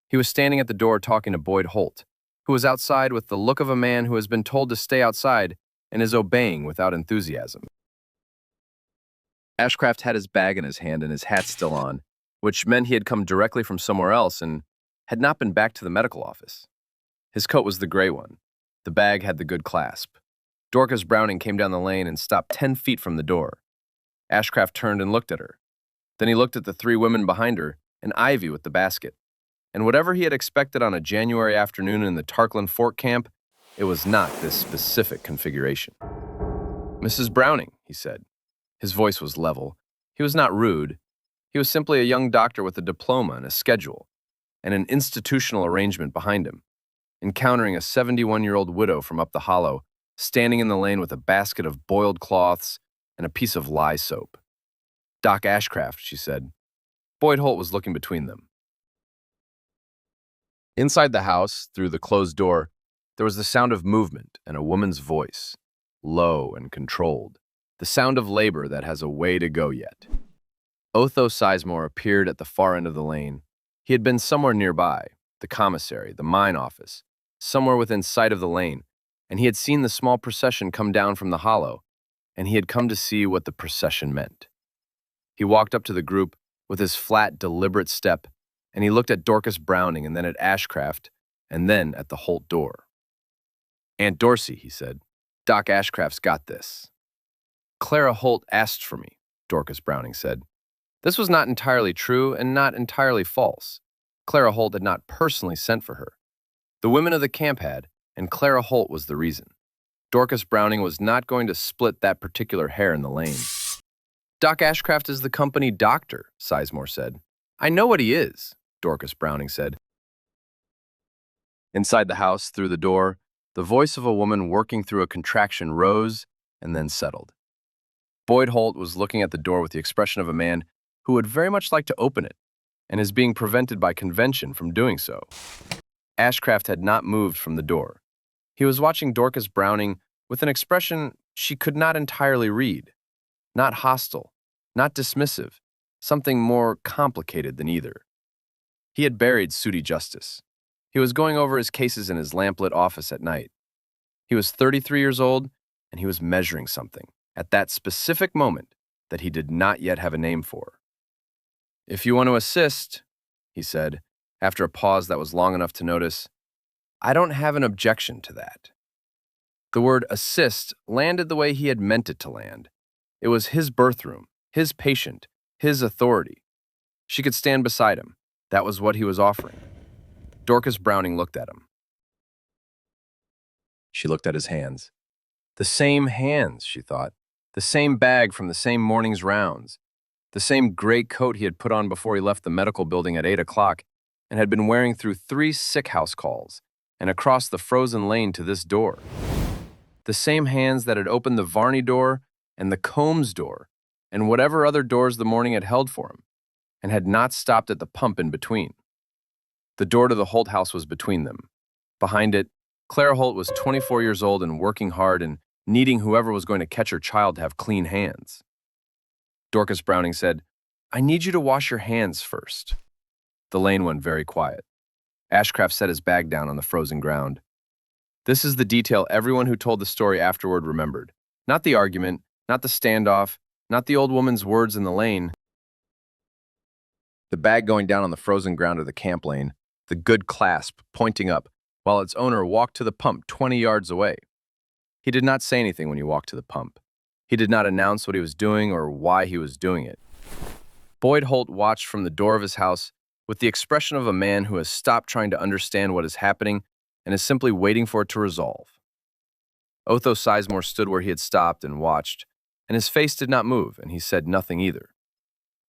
He was standing at the door talking to Boyd Holt, who was outside with the look of a man who has been told to stay outside and is obeying without enthusiasm. Ashcraft had his bag in his hand and his hat still on, which meant he had come directly from somewhere else and had not been back to the medical office. His coat was the gray one. The bag had the good clasp. Dorcas Browning came down the lane and stopped 10 feet from the door. Ashcraft turned and looked at her. Then he looked at the 3 women behind her and Ivy with the basket. And whatever he had expected on a January afternoon in the Tarkland Fork camp, it was not this specific configuration. "Mrs. Browning," he said. His voice was level. He was not rude. He was simply a young doctor with a diploma and a schedule, and an institutional arrangement behind him, encountering a 71-year-old widow from up the hollow, standing in the lane with a basket of boiled cloths and a piece of lye soap. "Doc Ashcraft," she said. Boyd Holt was looking between them. Inside the house, through the closed door, there was the sound of movement and a woman's voice, low and controlled, the sound of labor that has a way to go yet. Otho Sizemore appeared at the far end of the lane. He had been somewhere nearby, the commissary, the mine office, somewhere within sight of the lane, and he had seen the small procession come down from the hollow, and he had come to see what the procession meant. He walked up to the group with his flat, deliberate step, and he looked at Dorcas Browning and then at Ashcraft, and then at the Holt door. "Aunt Dorsey," he said, "Doc Ashcraft's got this." "Clara Holt asked for me," Dorcas Browning said. This was not entirely true and not entirely false. Clara Holt had not personally sent for her. The women of the camp had, and Clara Holt was the reason. Dorcas Browning was not going to split that particular hair in the lane. "Doc Ashcraft is the company doctor," Sizemore said. "I know what he is," Dorcas Browning said. Inside the house, through the door, the voice of a woman working through a contraction rose and then settled. Boyd Holt was looking at the door with the expression of a man who would very much like to open it and is being prevented by convention from doing so. Ashcraft had not moved from the door. He was watching Dorcas Browning with an expression she could not entirely read. Not hostile, not dismissive, something more complicated than either. He had buried Sooty Justice. He was going over his cases in his lamplit office at night. He was 33 years old, and he was measuring something, at that specific moment, that he did not yet have a name for. "If you want to assist," he said, after a pause that was long enough to notice, "I don't have an objection to that." The word assist landed the way he had meant it to land. It was his birthroom, his patient, his authority. She could stand beside him. That was what he was offering. Dorcas Browning looked at him. She looked at his hands. The same hands, she thought. The same bag from the same morning's rounds. The same gray coat he had put on before he left the medical building at 8 o'clock and had been wearing through 3 sick house calls and across the frozen lane to this door. The same hands that had opened the Varney door and the Combs door and whatever other doors the morning had held for him, and had not stopped at the pump in between. The door to the Holt house was between them. Behind it, Clara Holt was 24 years old and working hard and needing whoever was going to catch her child to have clean hands. Dorcas Browning said, "I need you to wash your hands first." The lane went very quiet. Ashcraft set his bag down on the frozen ground. This is the detail everyone who told the story afterward remembered. Not the argument, not the standoff, not the old woman's words in the lane. The bag going down on the frozen ground of the camp lane, the good clasp pointing up, while its owner walked to the pump 20 yards away. He did not say anything when he walked to the pump. He did not announce what he was doing or why he was doing it. Boyd Holt watched from the door of his house with the expression of a man who has stopped trying to understand what is happening and is simply waiting for it to resolve. Otho Sizemore stood where he had stopped and watched, and his face did not move, and he said nothing either.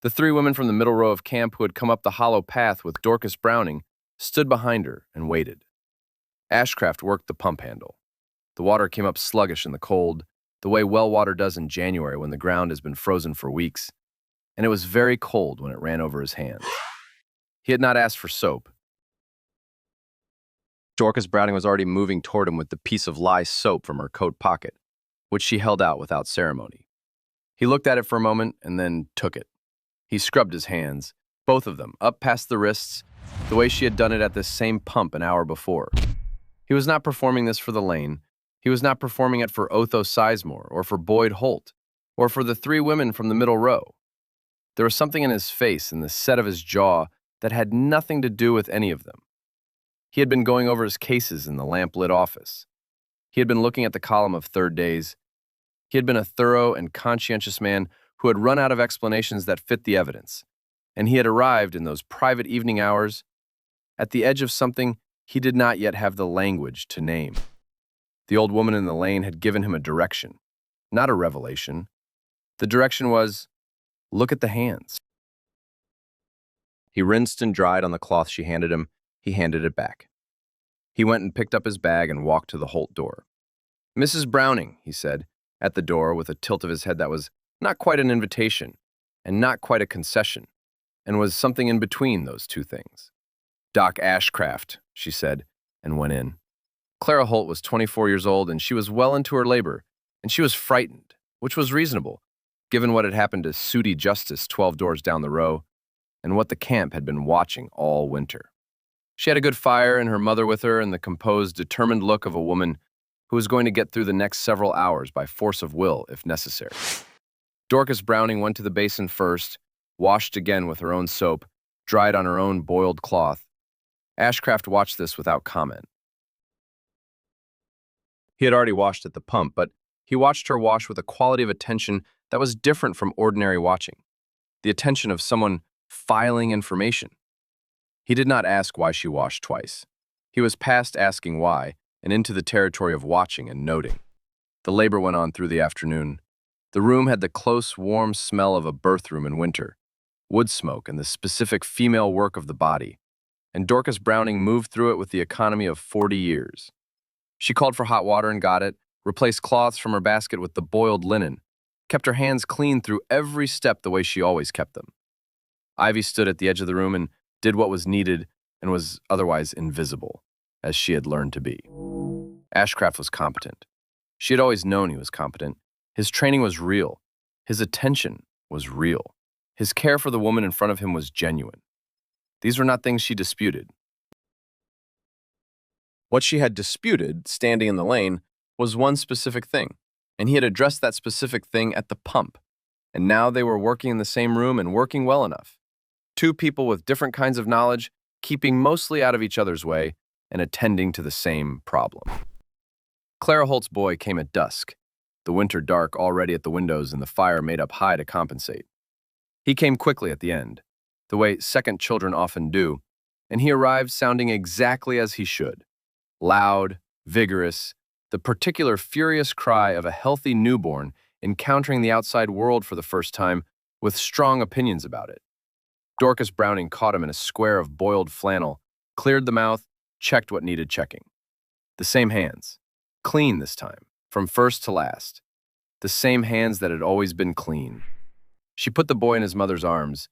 The 3 women from the middle row of camp who had come up the hollow path with Dorcas Browning stood behind her and waited. Ashcraft worked the pump handle. The water came up sluggish in the cold, the way well water does in January when the ground has been frozen for weeks, and it was very cold when it ran over his hands. He had not asked for soap. Dorcas Browning was already moving toward him with the piece of lye soap from her coat pocket, which she held out without ceremony. He looked at it for a moment and then took it. He scrubbed his hands, both of them, up past the wrists, the way she had done it at this same pump an hour before. He was not performing this for the lane. He was not performing it for Otho Sizemore or for Boyd Holt or for the 3 women from the middle row. There was something in his face and the set of his jaw that had nothing to do with any of them. He had been going over his cases in the lamp-lit office. He had been looking at the column of third days. He had been a thorough and conscientious man who had run out of explanations that fit the evidence, and he had arrived in those private evening hours at the edge of something he did not yet have the language to name. The old woman in the lane had given him a direction, not a revelation. The direction was, look at the hands. He rinsed and dried on the cloth she handed him. He handed it back. He went and picked up his bag and walked to the Holt door. "Mrs. Browning," he said, at the door with a tilt of his head that was not quite an invitation and not quite a concession, and was something in between those two things. "Doc Ashcraft," she said, and went in. Clara Holt was 24 years old, and she was well into her labor, and she was frightened, which was reasonable, given what had happened to Sooty Justice 12 doors down the row, and what the camp had been watching all winter. She had a good fire and her mother with her and the composed, determined look of a woman who was going to get through the next several hours by force of will, if necessary. Dorcas Browning went to the basin first, washed again with her own soap, dried on her own boiled cloth. Ashcraft watched this without comment. He had already washed at the pump, but he watched her wash with a quality of attention that was different from ordinary watching, the attention of someone filing information. He did not ask why she washed twice. He was past asking why and into the territory of watching and noting. The labor went on through the afternoon. The room had the close, warm smell of a birth room in winter, wood smoke and the specific female work of the body, and Dorcas Browning moved through it with the economy of 40 years. She called for hot water and got it, replaced cloths from her basket with the boiled linen, kept her hands clean through every step the way she always kept them. Ivy stood at the edge of the room and did what was needed and was otherwise invisible. as she had learned to be. Ashcraft was competent. She had always known he was competent. His training was real. His attention was real. His care for the woman in front of him was genuine. These were not things she disputed. What she had disputed, standing in the lane, was one specific thing, and he had addressed that specific thing at the pump. And now they were working in the same room and working well enough. Two people with different kinds of knowledge, keeping mostly out of each other's way and attending to the same problem. Clara Holt's boy came at dusk, the winter dark already at the windows and the fire made up high to compensate. He came quickly at the end, the way second children often do, and he arrived sounding exactly as he should. Loud, vigorous, the particular furious cry of a healthy newborn encountering the outside world for the first time with strong opinions about it. Dorcas Browning caught him in a square of boiled flannel, cleared the mouth, checked what needed checking. The same hands, clean this time, from first to last. The same hands that had always been clean. She put the boy in his mother's arms.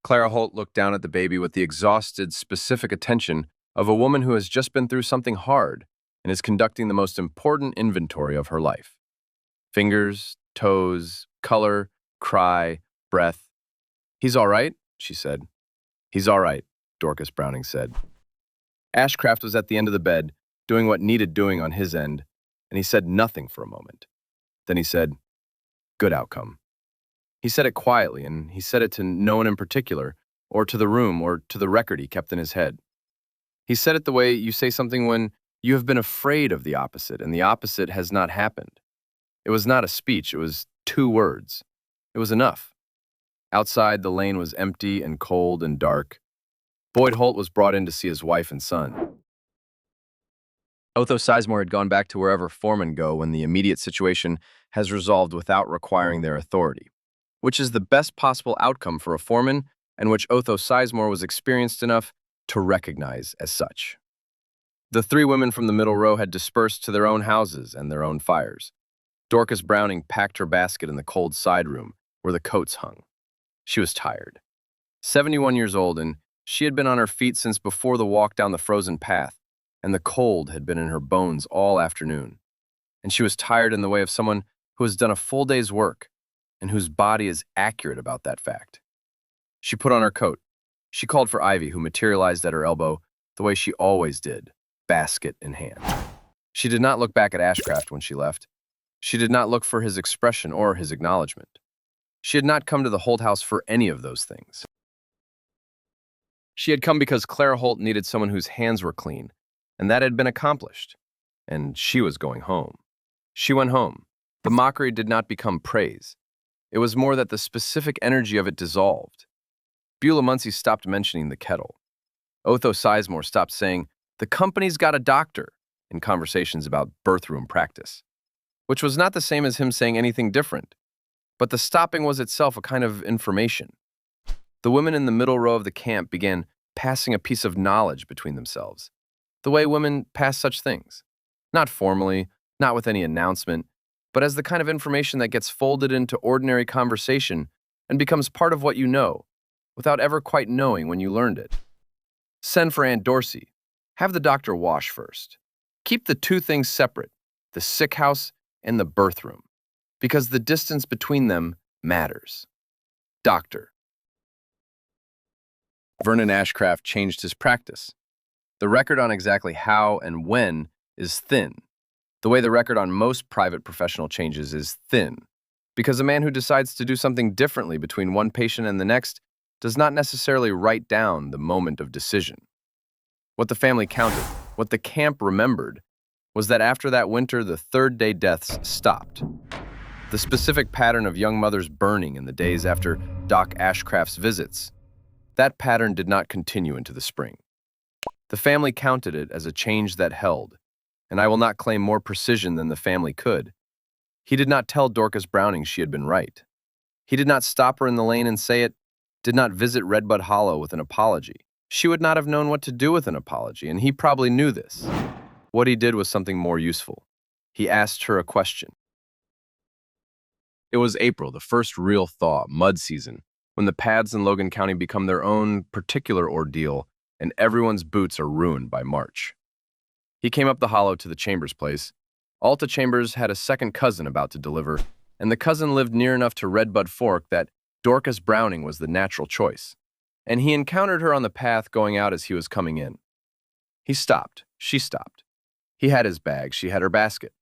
Clara Holt looked down at the baby with the exhausted, specific attention of a woman who has just been through something hard and is conducting the most important inventory of her life. Fingers, toes, color, cry, breath. "He's all right," she said. "He's all right," Dorcas Browning said. Ashcraft was at the end of the bed, doing what needed doing on his end, and he said nothing for a moment. Then he said, "Good outcome." He said it quietly, and he said it to no one in particular, or to the room, or to the record he kept in his head. He said it the way you say something when you have been afraid of the opposite, and the opposite has not happened. It was not a speech, it was 2 words. It was enough. Outside, the lane was empty and cold and dark. Boyd Holt was brought in to see his wife and son. Otho Sizemore had gone back to wherever foremen go when the immediate situation has resolved without requiring their authority, which is the best possible outcome for a foreman and which Otho Sizemore was experienced enough to recognize as such. The 3 women from the middle row had dispersed to their own houses and their own fires. Dorcas Browning packed her basket in the cold side room where the coats hung. She was tired. 71 years old, and she had been on her feet since before the walk down the frozen path, and the cold had been in her bones all afternoon. And she was tired in the way of someone who has done a full day's work and whose body is accurate about that fact. She put on her coat. She called for Ivy, who materialized at her elbow the way she always did, basket in hand. She did not look back at Ashcraft when she left. She did not look for his expression or his acknowledgement. She had not come to the Holt house for any of those things. She had come because Clara Holt needed someone whose hands were clean, and that had been accomplished. And she was going home. She went home. The mockery did not become praise. It was more that the specific energy of it dissolved. Beulah Muncie stopped mentioning the kettle. Otho Sizemore stopped saying, "The company's got a doctor," in conversations about birthroom practice, which was not the same as him saying anything different. But the stopping was itself a kind of information. The women in the middle row of the camp began passing a piece of knowledge between themselves, the way women pass such things. Not formally, not with any announcement, but as the kind of information that gets folded into ordinary conversation and becomes part of what you know, without ever quite knowing when you learned it. Send for Aunt Dorsey. Have the doctor wash first. Keep the 2 things separate, the sick house and the birth room, because the distance between them matters. Doctor. Vernon Ashcraft changed his practice. The record on exactly how and when is thin, the way the record on most private professional changes is thin, because a man who decides to do something differently between one patient and the next does not necessarily write down the moment of decision. What the family counted, what the camp remembered, was that after that winter, the 3rd-day deaths stopped. The specific pattern of young mothers burning in the days after Doc Ashcraft's visits, that pattern did not continue into the spring. The family counted it as a change that held, and I will not claim more precision than the family could. He did not tell Dorcas Browning she had been right. He did not stop her in the lane and say it, did not visit Redbud Hollow with an apology. She would not have known what to do with an apology, and he probably knew this. What he did was something more useful. He asked her a question. It was April, the first real thaw, mud season, when the pads in Logan County become their own particular ordeal and everyone's boots are ruined by March. He came up the hollow to the Chambers place. Alta Chambers had a second cousin about to deliver, and the cousin lived near enough to Redbud Fork that Dorcas Browning was the natural choice, and he encountered her on the path going out as he was coming in. He stopped. She stopped. He had his bag. She had her basket.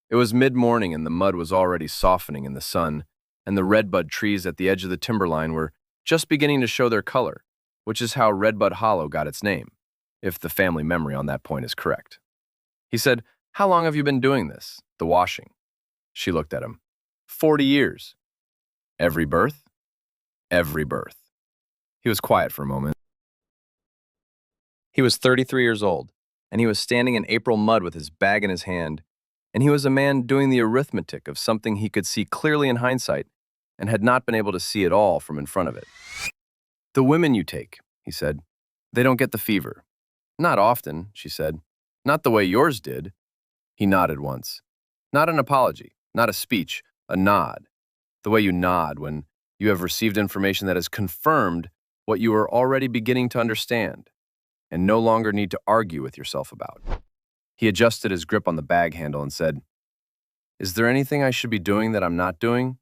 It was mid-morning and the mud was already softening in the sun, and the redbud trees at the edge of the timberline were just beginning to show their color, which is how Redbud Hollow got its name, if the family memory on that point is correct. He said, "How long have you been doing this, the washing?" She looked at him. 40 years. Every birth? Every birth. He was quiet for a moment. He was 33 years old, and he was standing in April mud with his bag in his hand, and he was a man doing the arithmetic of something he could see clearly in hindsight and had not been able to see at all from in front of it. "The women you take," he said, "they don't get the fever." "Not often," she said. "Not the way yours did." He nodded once. Not an apology, not a speech, a nod. The way you nod when you have received information that has confirmed what you are already beginning to understand and no longer need to argue with yourself about. He adjusted his grip on the bag handle and said, "Is there anything I should be doing that I'm not doing?"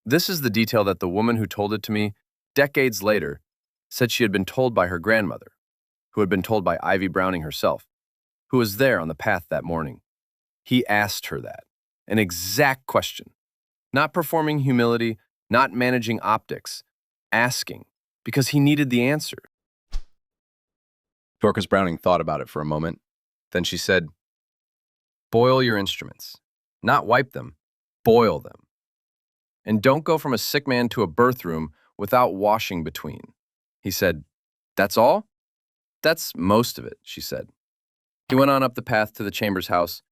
This is the detail that the woman who told it to me, decades later, said she had been told by her grandmother, who had been told by Ivy Browning herself, who was there on the path that morning. He asked her that, an exact question, not performing humility, not managing optics, asking, because he needed the answer. Dorcas Browning thought about it for a moment. Then she said, "Boil your instruments. Not wipe them, boil them. And don't go from a sick man to a birth room without washing between." He said, "That's all?" "That's most of it," she said. He went on up the path to the Chambers house.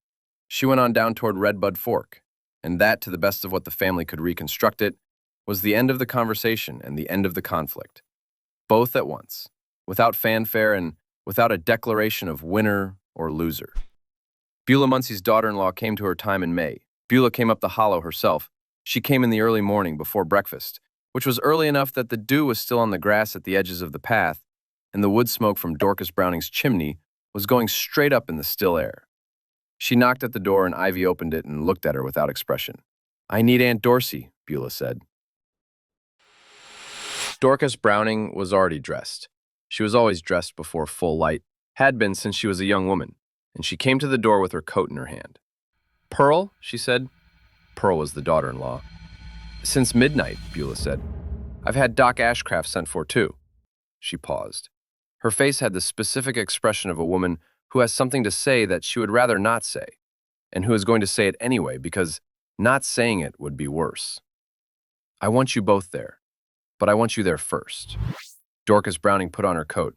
She went on down toward Redbud Fork, and that, to the best of what the family could reconstruct it, was the end of the conversation and the end of the conflict. Both at once, without fanfare and without a declaration of winner or loser. Beulah Muncie's daughter-in-law came to her time in May. Beulah came up the hollow herself. She came in the early morning before breakfast, which was early enough that the dew was still on the grass at the edges of the path, and the wood smoke from Dorcas Browning's chimney was going straight up in the still air. She knocked at the door and Ivy opened it and looked at her without expression. "I need Aunt Dorsey," Beulah said. Dorcas Browning was already dressed. She was always dressed before full light, had been since she was a young woman, and she came to the door with her coat in her hand. "Pearl," she said. Pearl was the daughter-in-law. "Since midnight," Beulah said. "I've had Doc Ashcraft sent for too." She paused. Her face had the specific expression of a woman who has something to say that she would rather not say, and who is going to say it anyway because not saying it would be worse. "I want you both there, but I want you there first." Dorcas Browning put on her coat.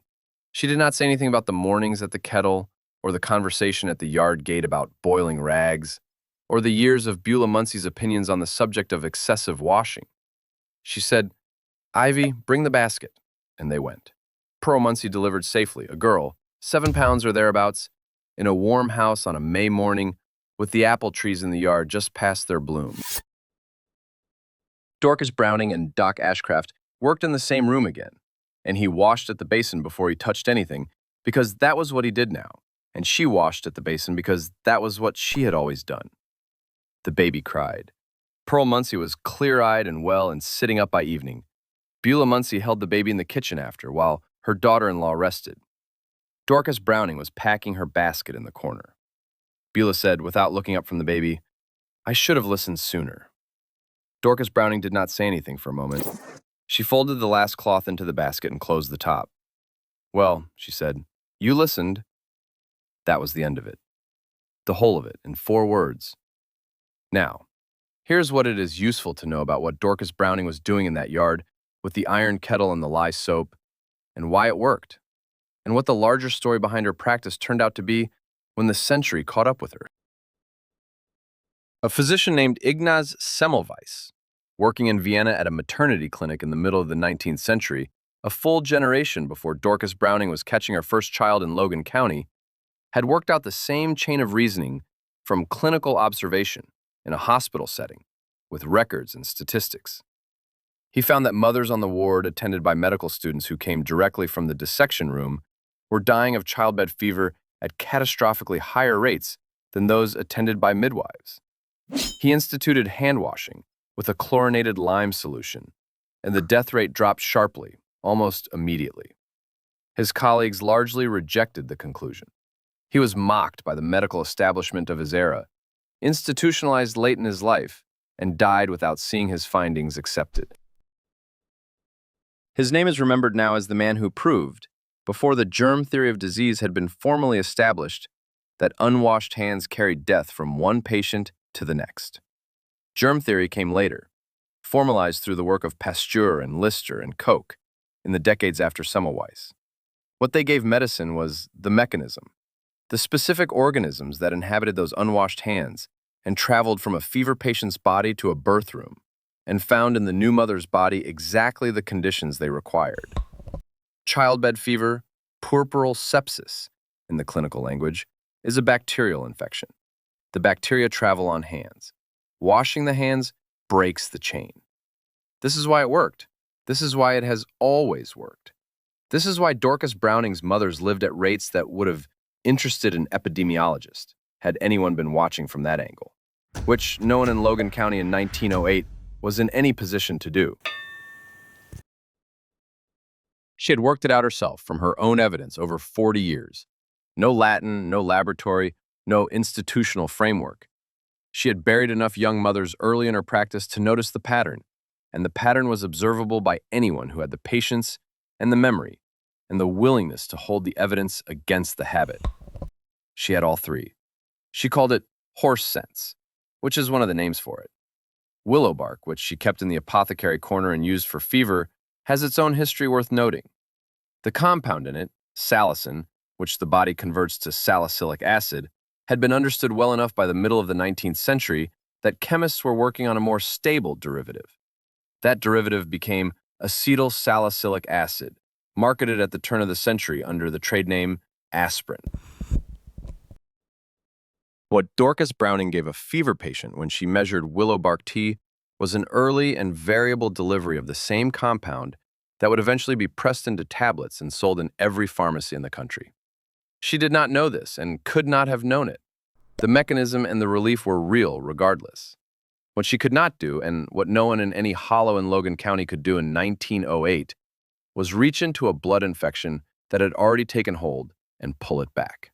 She did not say anything about the mornings at the Kettle, or the conversation at the yard gate about boiling rags, or the years of Beulah Muncie's opinions on the subject of excessive washing. She said, "Ivy, bring the basket," and they went. Pearl Muncie delivered safely, a girl, 7 pounds or thereabouts, in a warm house on a May morning, with the apple trees in the yard just past their bloom. Dorcas Browning and Doc Ashcraft worked in the same room again, and he washed at the basin before he touched anything, because that was what he did now, and she washed at the basin because that was what she had always done. The baby cried. Pearl Muncie was clear-eyed and well and sitting up by evening. Beulah Muncie held the baby in the kitchen after, while her daughter-in-law rested. Dorcas Browning was packing her basket in the corner. Beulah said, without looking up from the baby, "I should have listened sooner." Dorcas Browning did not say anything for a moment. She folded the last cloth into the basket and closed the top. "Well," she said, "you listened." That was the end of it. The whole of it, in 4 words. Now, here's what it is useful to know about what Dorcas Browning was doing in that yard with the iron kettle and the lye soap, and why it worked, and what the larger story behind her practice turned out to be when the century caught up with her. A physician named Ignaz Semmelweis, working in Vienna at a maternity clinic in the middle of the 19th century, a full generation before Dorcas Browning was catching her first child in Logan County, had worked out the same chain of reasoning from clinical observation in a hospital setting with records and statistics. He found that mothers on the ward attended by medical students who came directly from the dissection room were dying of childbed fever at catastrophically higher rates than those attended by midwives. He instituted hand washing with a chlorinated lime solution, and the death rate dropped sharply, almost immediately. His colleagues largely rejected the conclusion. He was mocked by the medical establishment of his era, institutionalized late in his life, and died without seeing his findings accepted. His name is remembered now as the man who proved, before the germ theory of disease had been formally established, that unwashed hands carried death from one patient to the next. Germ theory came later, formalized through the work of Pasteur and Lister and Koch in the decades after Semmelweis. What they gave medicine was the mechanism, the specific organisms that inhabited those unwashed hands and traveled from a fever patient's body to a birth room, and found in the new mother's body exactly the conditions they required. Childbed fever, puerperal sepsis, in the clinical language, is a bacterial infection. The bacteria travel on hands. Washing the hands breaks the chain. This is why it worked. This is why it has always worked. This is why Dorcas Browning's mothers lived at rates that would have interested an epidemiologist, had anyone been watching from that angle, which no one in Logan County in 1908 was in any position to do. She had worked it out herself from her own evidence over 40 years. No Latin, no laboratory, no institutional framework. She had buried enough young mothers early in her practice to notice the pattern, and the pattern was observable by anyone who had the patience and the memory and the willingness to hold the evidence against the habit. She had all three. She called it horse sense, which is one of the names for it. Willow bark, which she kept in the apothecary corner and used for fever, has its own history worth noting. The compound in it, salicin, which the body converts to salicylic acid, had been understood well enough by the middle of the 19th century that chemists were working on a more stable derivative. That derivative became acetyl salicylic acid, marketed at the turn of the century under the trade name aspirin. What Dorcas Browning gave a fever patient when she measured willow bark tea was an early and variable delivery of the same compound that would eventually be pressed into tablets and sold in every pharmacy in the country. She did not know this and could not have known it. The mechanism and the relief were real regardless. What she could not do, and what no one in any hollow in Logan County could do in 1908, was reach into a blood infection that had already taken hold and pull it back.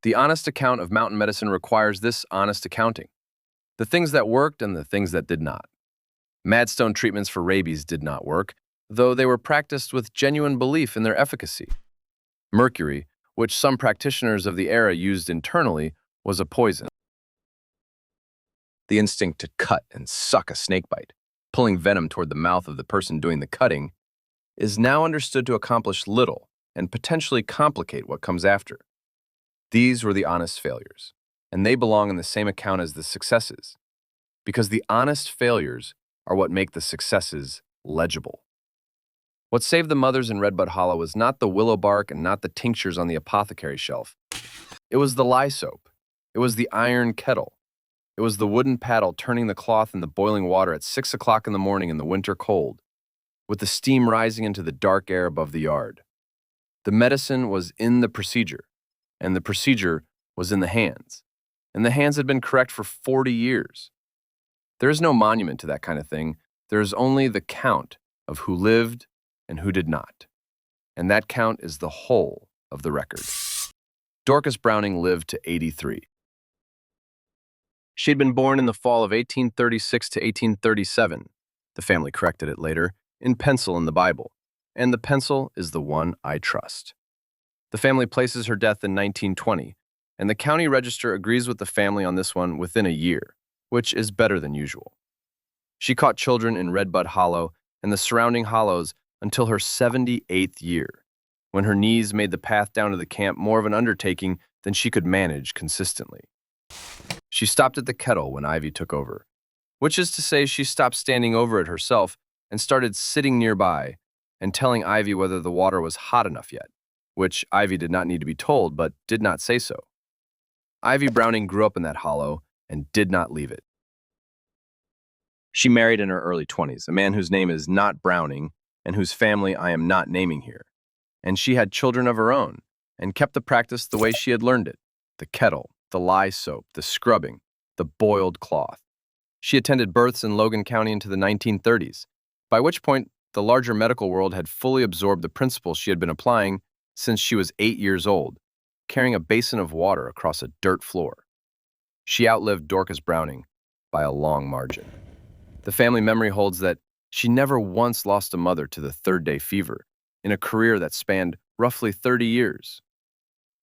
The honest account of mountain medicine requires this honest accounting. The things that worked and the things that did not. Madstone treatments for rabies did not work, though they were practiced with genuine belief in their efficacy. Mercury, which some practitioners of the era used internally, was a poison. The instinct to cut and suck a snakebite, pulling venom toward the mouth of the person doing the cutting, is now understood to accomplish little and potentially complicate what comes after. These were the honest failures, and they belong in the same account as the successes, because the honest failures are what make the successes legible. What saved the mothers in Redbud Hollow was not the willow bark and not the tinctures on the apothecary shelf. It was the lye soap. It was the iron kettle. It was the wooden paddle turning the cloth in the boiling water at 6 o'clock in the morning in the winter cold, with the steam rising into the dark air above the yard. The medicine was in the procedure, and the procedure was in the hands, and the hands had been correct for 40 years. There is no monument to that kind of thing. There is only the count of who lived and who did not, and that count is the whole of the record. Dorcas Browning lived to 83. She had been born in the fall of 1836 to 1837. The family corrected it later, in pencil in the Bible, and the pencil is the one I trust. The family places her death in 1920, and the county register agrees with the family on this one within a year, which is better than usual. She caught children in Redbud Hollow and the surrounding hollows until her 78th year, when her knees made the path down to the camp more of an undertaking than she could manage consistently. She stopped at the Kettle when Ivy took over, which is to say she stopped standing over it herself and started sitting nearby and telling Ivy whether the water was hot enough yet, which Ivy did not need to be told but did not say so. Ivy Browning grew up in that hollow and did not leave it. She married in her early 20s, a man whose name is not Browning and whose family I am not naming here. And she had children of her own and kept the practice the way she had learned it: the kettle, the lye soap, the scrubbing, the boiled cloth. She attended births in Logan County into the 1930s, by which point the larger medical world had fully absorbed the principles she had been applying since she was 8 years old, carrying a basin of water across a dirt floor. She outlived Dorcas Browning by a long margin. The family memory holds that she never once lost a mother to the third-day fever in a career that spanned roughly 30 years.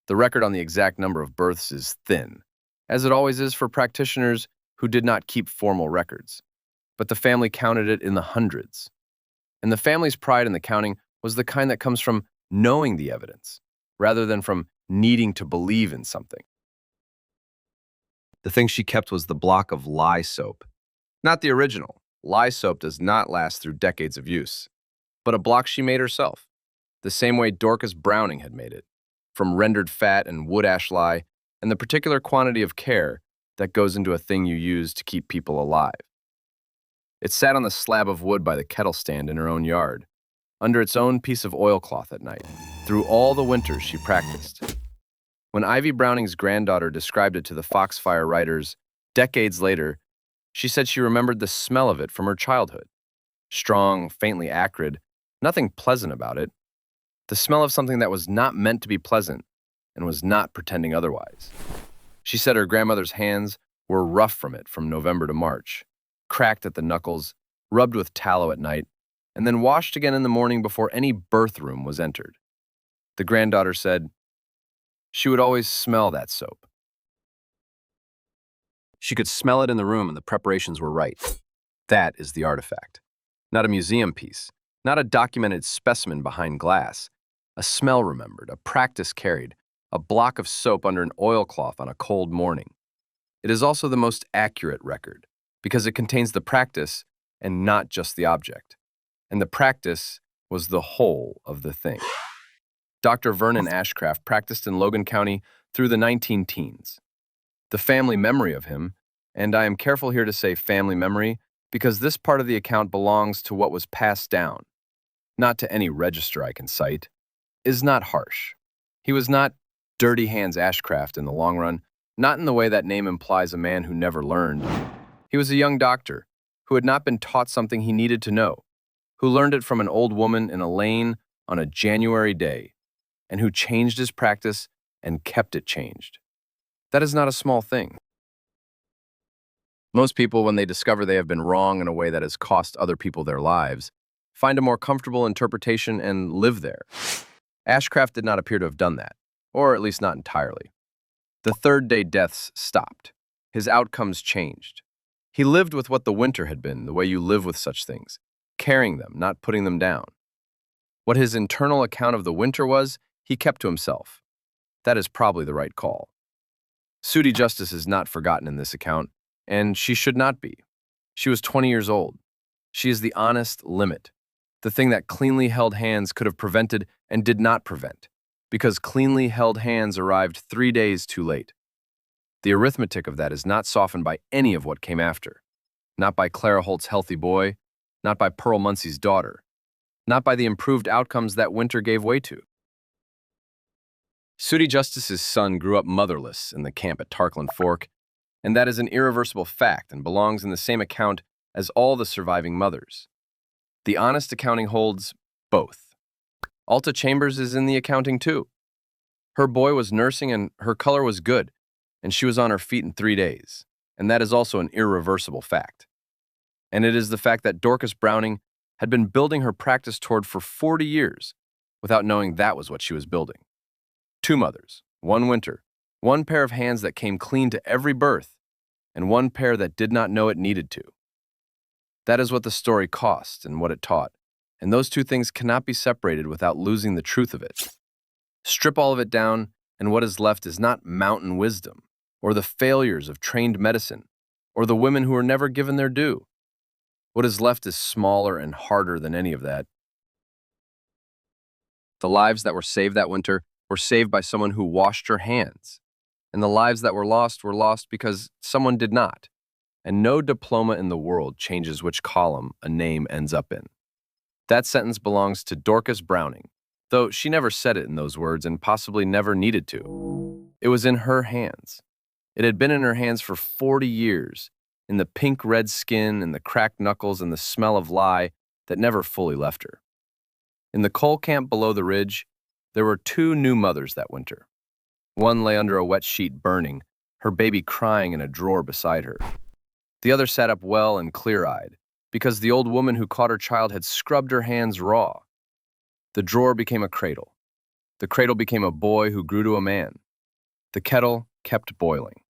The record on the exact number of births is thin, as it always is for practitioners who did not keep formal records, but the family counted it in the hundreds. And the family's pride in the counting was the kind that comes from knowing the evidence, rather than from needing to believe in something. The thing she kept was the block of lye soap. Not the original. Lye soap does not last through decades of use, but a block she made herself, the same way Dorcas Browning had made it, from rendered fat and wood ash lye, and the particular quantity of care that goes into a thing you use to keep people alive. It sat on the slab of wood by the kettle stand in her own yard, under its own piece of oilcloth at night, through all the winters she practiced. When Ivy Browning's granddaughter described it to the Foxfire writers decades later, she said she remembered the smell of it from her childhood. Strong, faintly acrid, nothing pleasant about it. The smell of something that was not meant to be pleasant and was not pretending otherwise. She said her grandmother's hands were rough from it from November to March, cracked at the knuckles, rubbed with tallow at night, and then washed again in the morning before any birth room was entered. The granddaughter said she would always smell that soap. She could smell it in the room and the preparations were right. That is the artifact. Not a museum piece, not a documented specimen behind glass. A smell remembered, a practice carried, a block of soap under an oilcloth on a cold morning. It is also the most accurate record, because it contains the practice and not just the object. And the practice was the whole of the thing. Dr. Vernon Ashcraft practiced in Logan County through the 19-teens. The family memory of him, and I am careful here to say family memory because this part of the account belongs to what was passed down, not to any register I can cite, is not harsh. He was not Dirty Hands Ashcraft in the long run, not in the way that name implies a man who never learned. He was a young doctor who had not been taught something he needed to know, who learned it from an old woman in a lane on a January day, and who changed his practice and kept it changed. That is not a small thing. Most people, when they discover they have been wrong in a way that has cost other people their lives, find a more comfortable interpretation and live there. Ashcraft did not appear to have done that, or at least not entirely. The third-day deaths stopped. His outcomes changed. He lived with what the winter had been, the way you live with such things, carrying them, not putting them down. What his internal account of the winter was, he kept to himself. That is probably the right call. Sudi Justice is not forgotten in this account, and she should not be. She was 20 years old. She is the honest limit, the thing that cleanly held hands could have prevented and did not prevent, because cleanly held hands arrived 3 days too late. The arithmetic of that is not softened by any of what came after, not by Clara Holt's healthy boy, not by Pearl Munsey's daughter, not by the improved outcomes that winter gave way to. Sudi Justice's son grew up motherless in the camp at Tarkland Fork, and that is an irreversible fact and belongs in the same account as all the surviving mothers. The honest accounting holds both. Alta Chambers is in the accounting too. Her boy was nursing and her color was good, and she was on her feet in 3 days, and that is also an irreversible fact. And it is the fact that Dorcas Browning had been building her practice toward for 40 years without knowing that was what she was building. 2 mothers, 1 winter, 1 pair of hands that came clean to every birth, and 1 pair that did not know it needed to. That is what the story cost and what it taught, and those 2 things cannot be separated without losing the truth of it. Strip all of it down, and what is left is not mountain wisdom, or the failures of trained medicine, or the women who are never given their due. What is left is smaller and harder than any of that. The lives that were saved that winter were saved by someone who washed her hands, and the lives that were lost because someone did not. and no diploma in the world changes which column a name ends up in. That sentence belongs to Dorcas Browning, though she never said it in those words and possibly never needed to. It was in her hands. It had been in her hands for 40 years, in the pink-red skin and the cracked knuckles and the smell of lye that never fully left her. In the coal camp below the ridge, there were two new mothers that winter. One lay under a wet sheet burning, her baby crying in a drawer beside her. The other sat up well and clear-eyed, because the old woman who caught her child had scrubbed her hands raw. The drawer became a cradle. The cradle became a boy who grew to a man. The kettle kept boiling.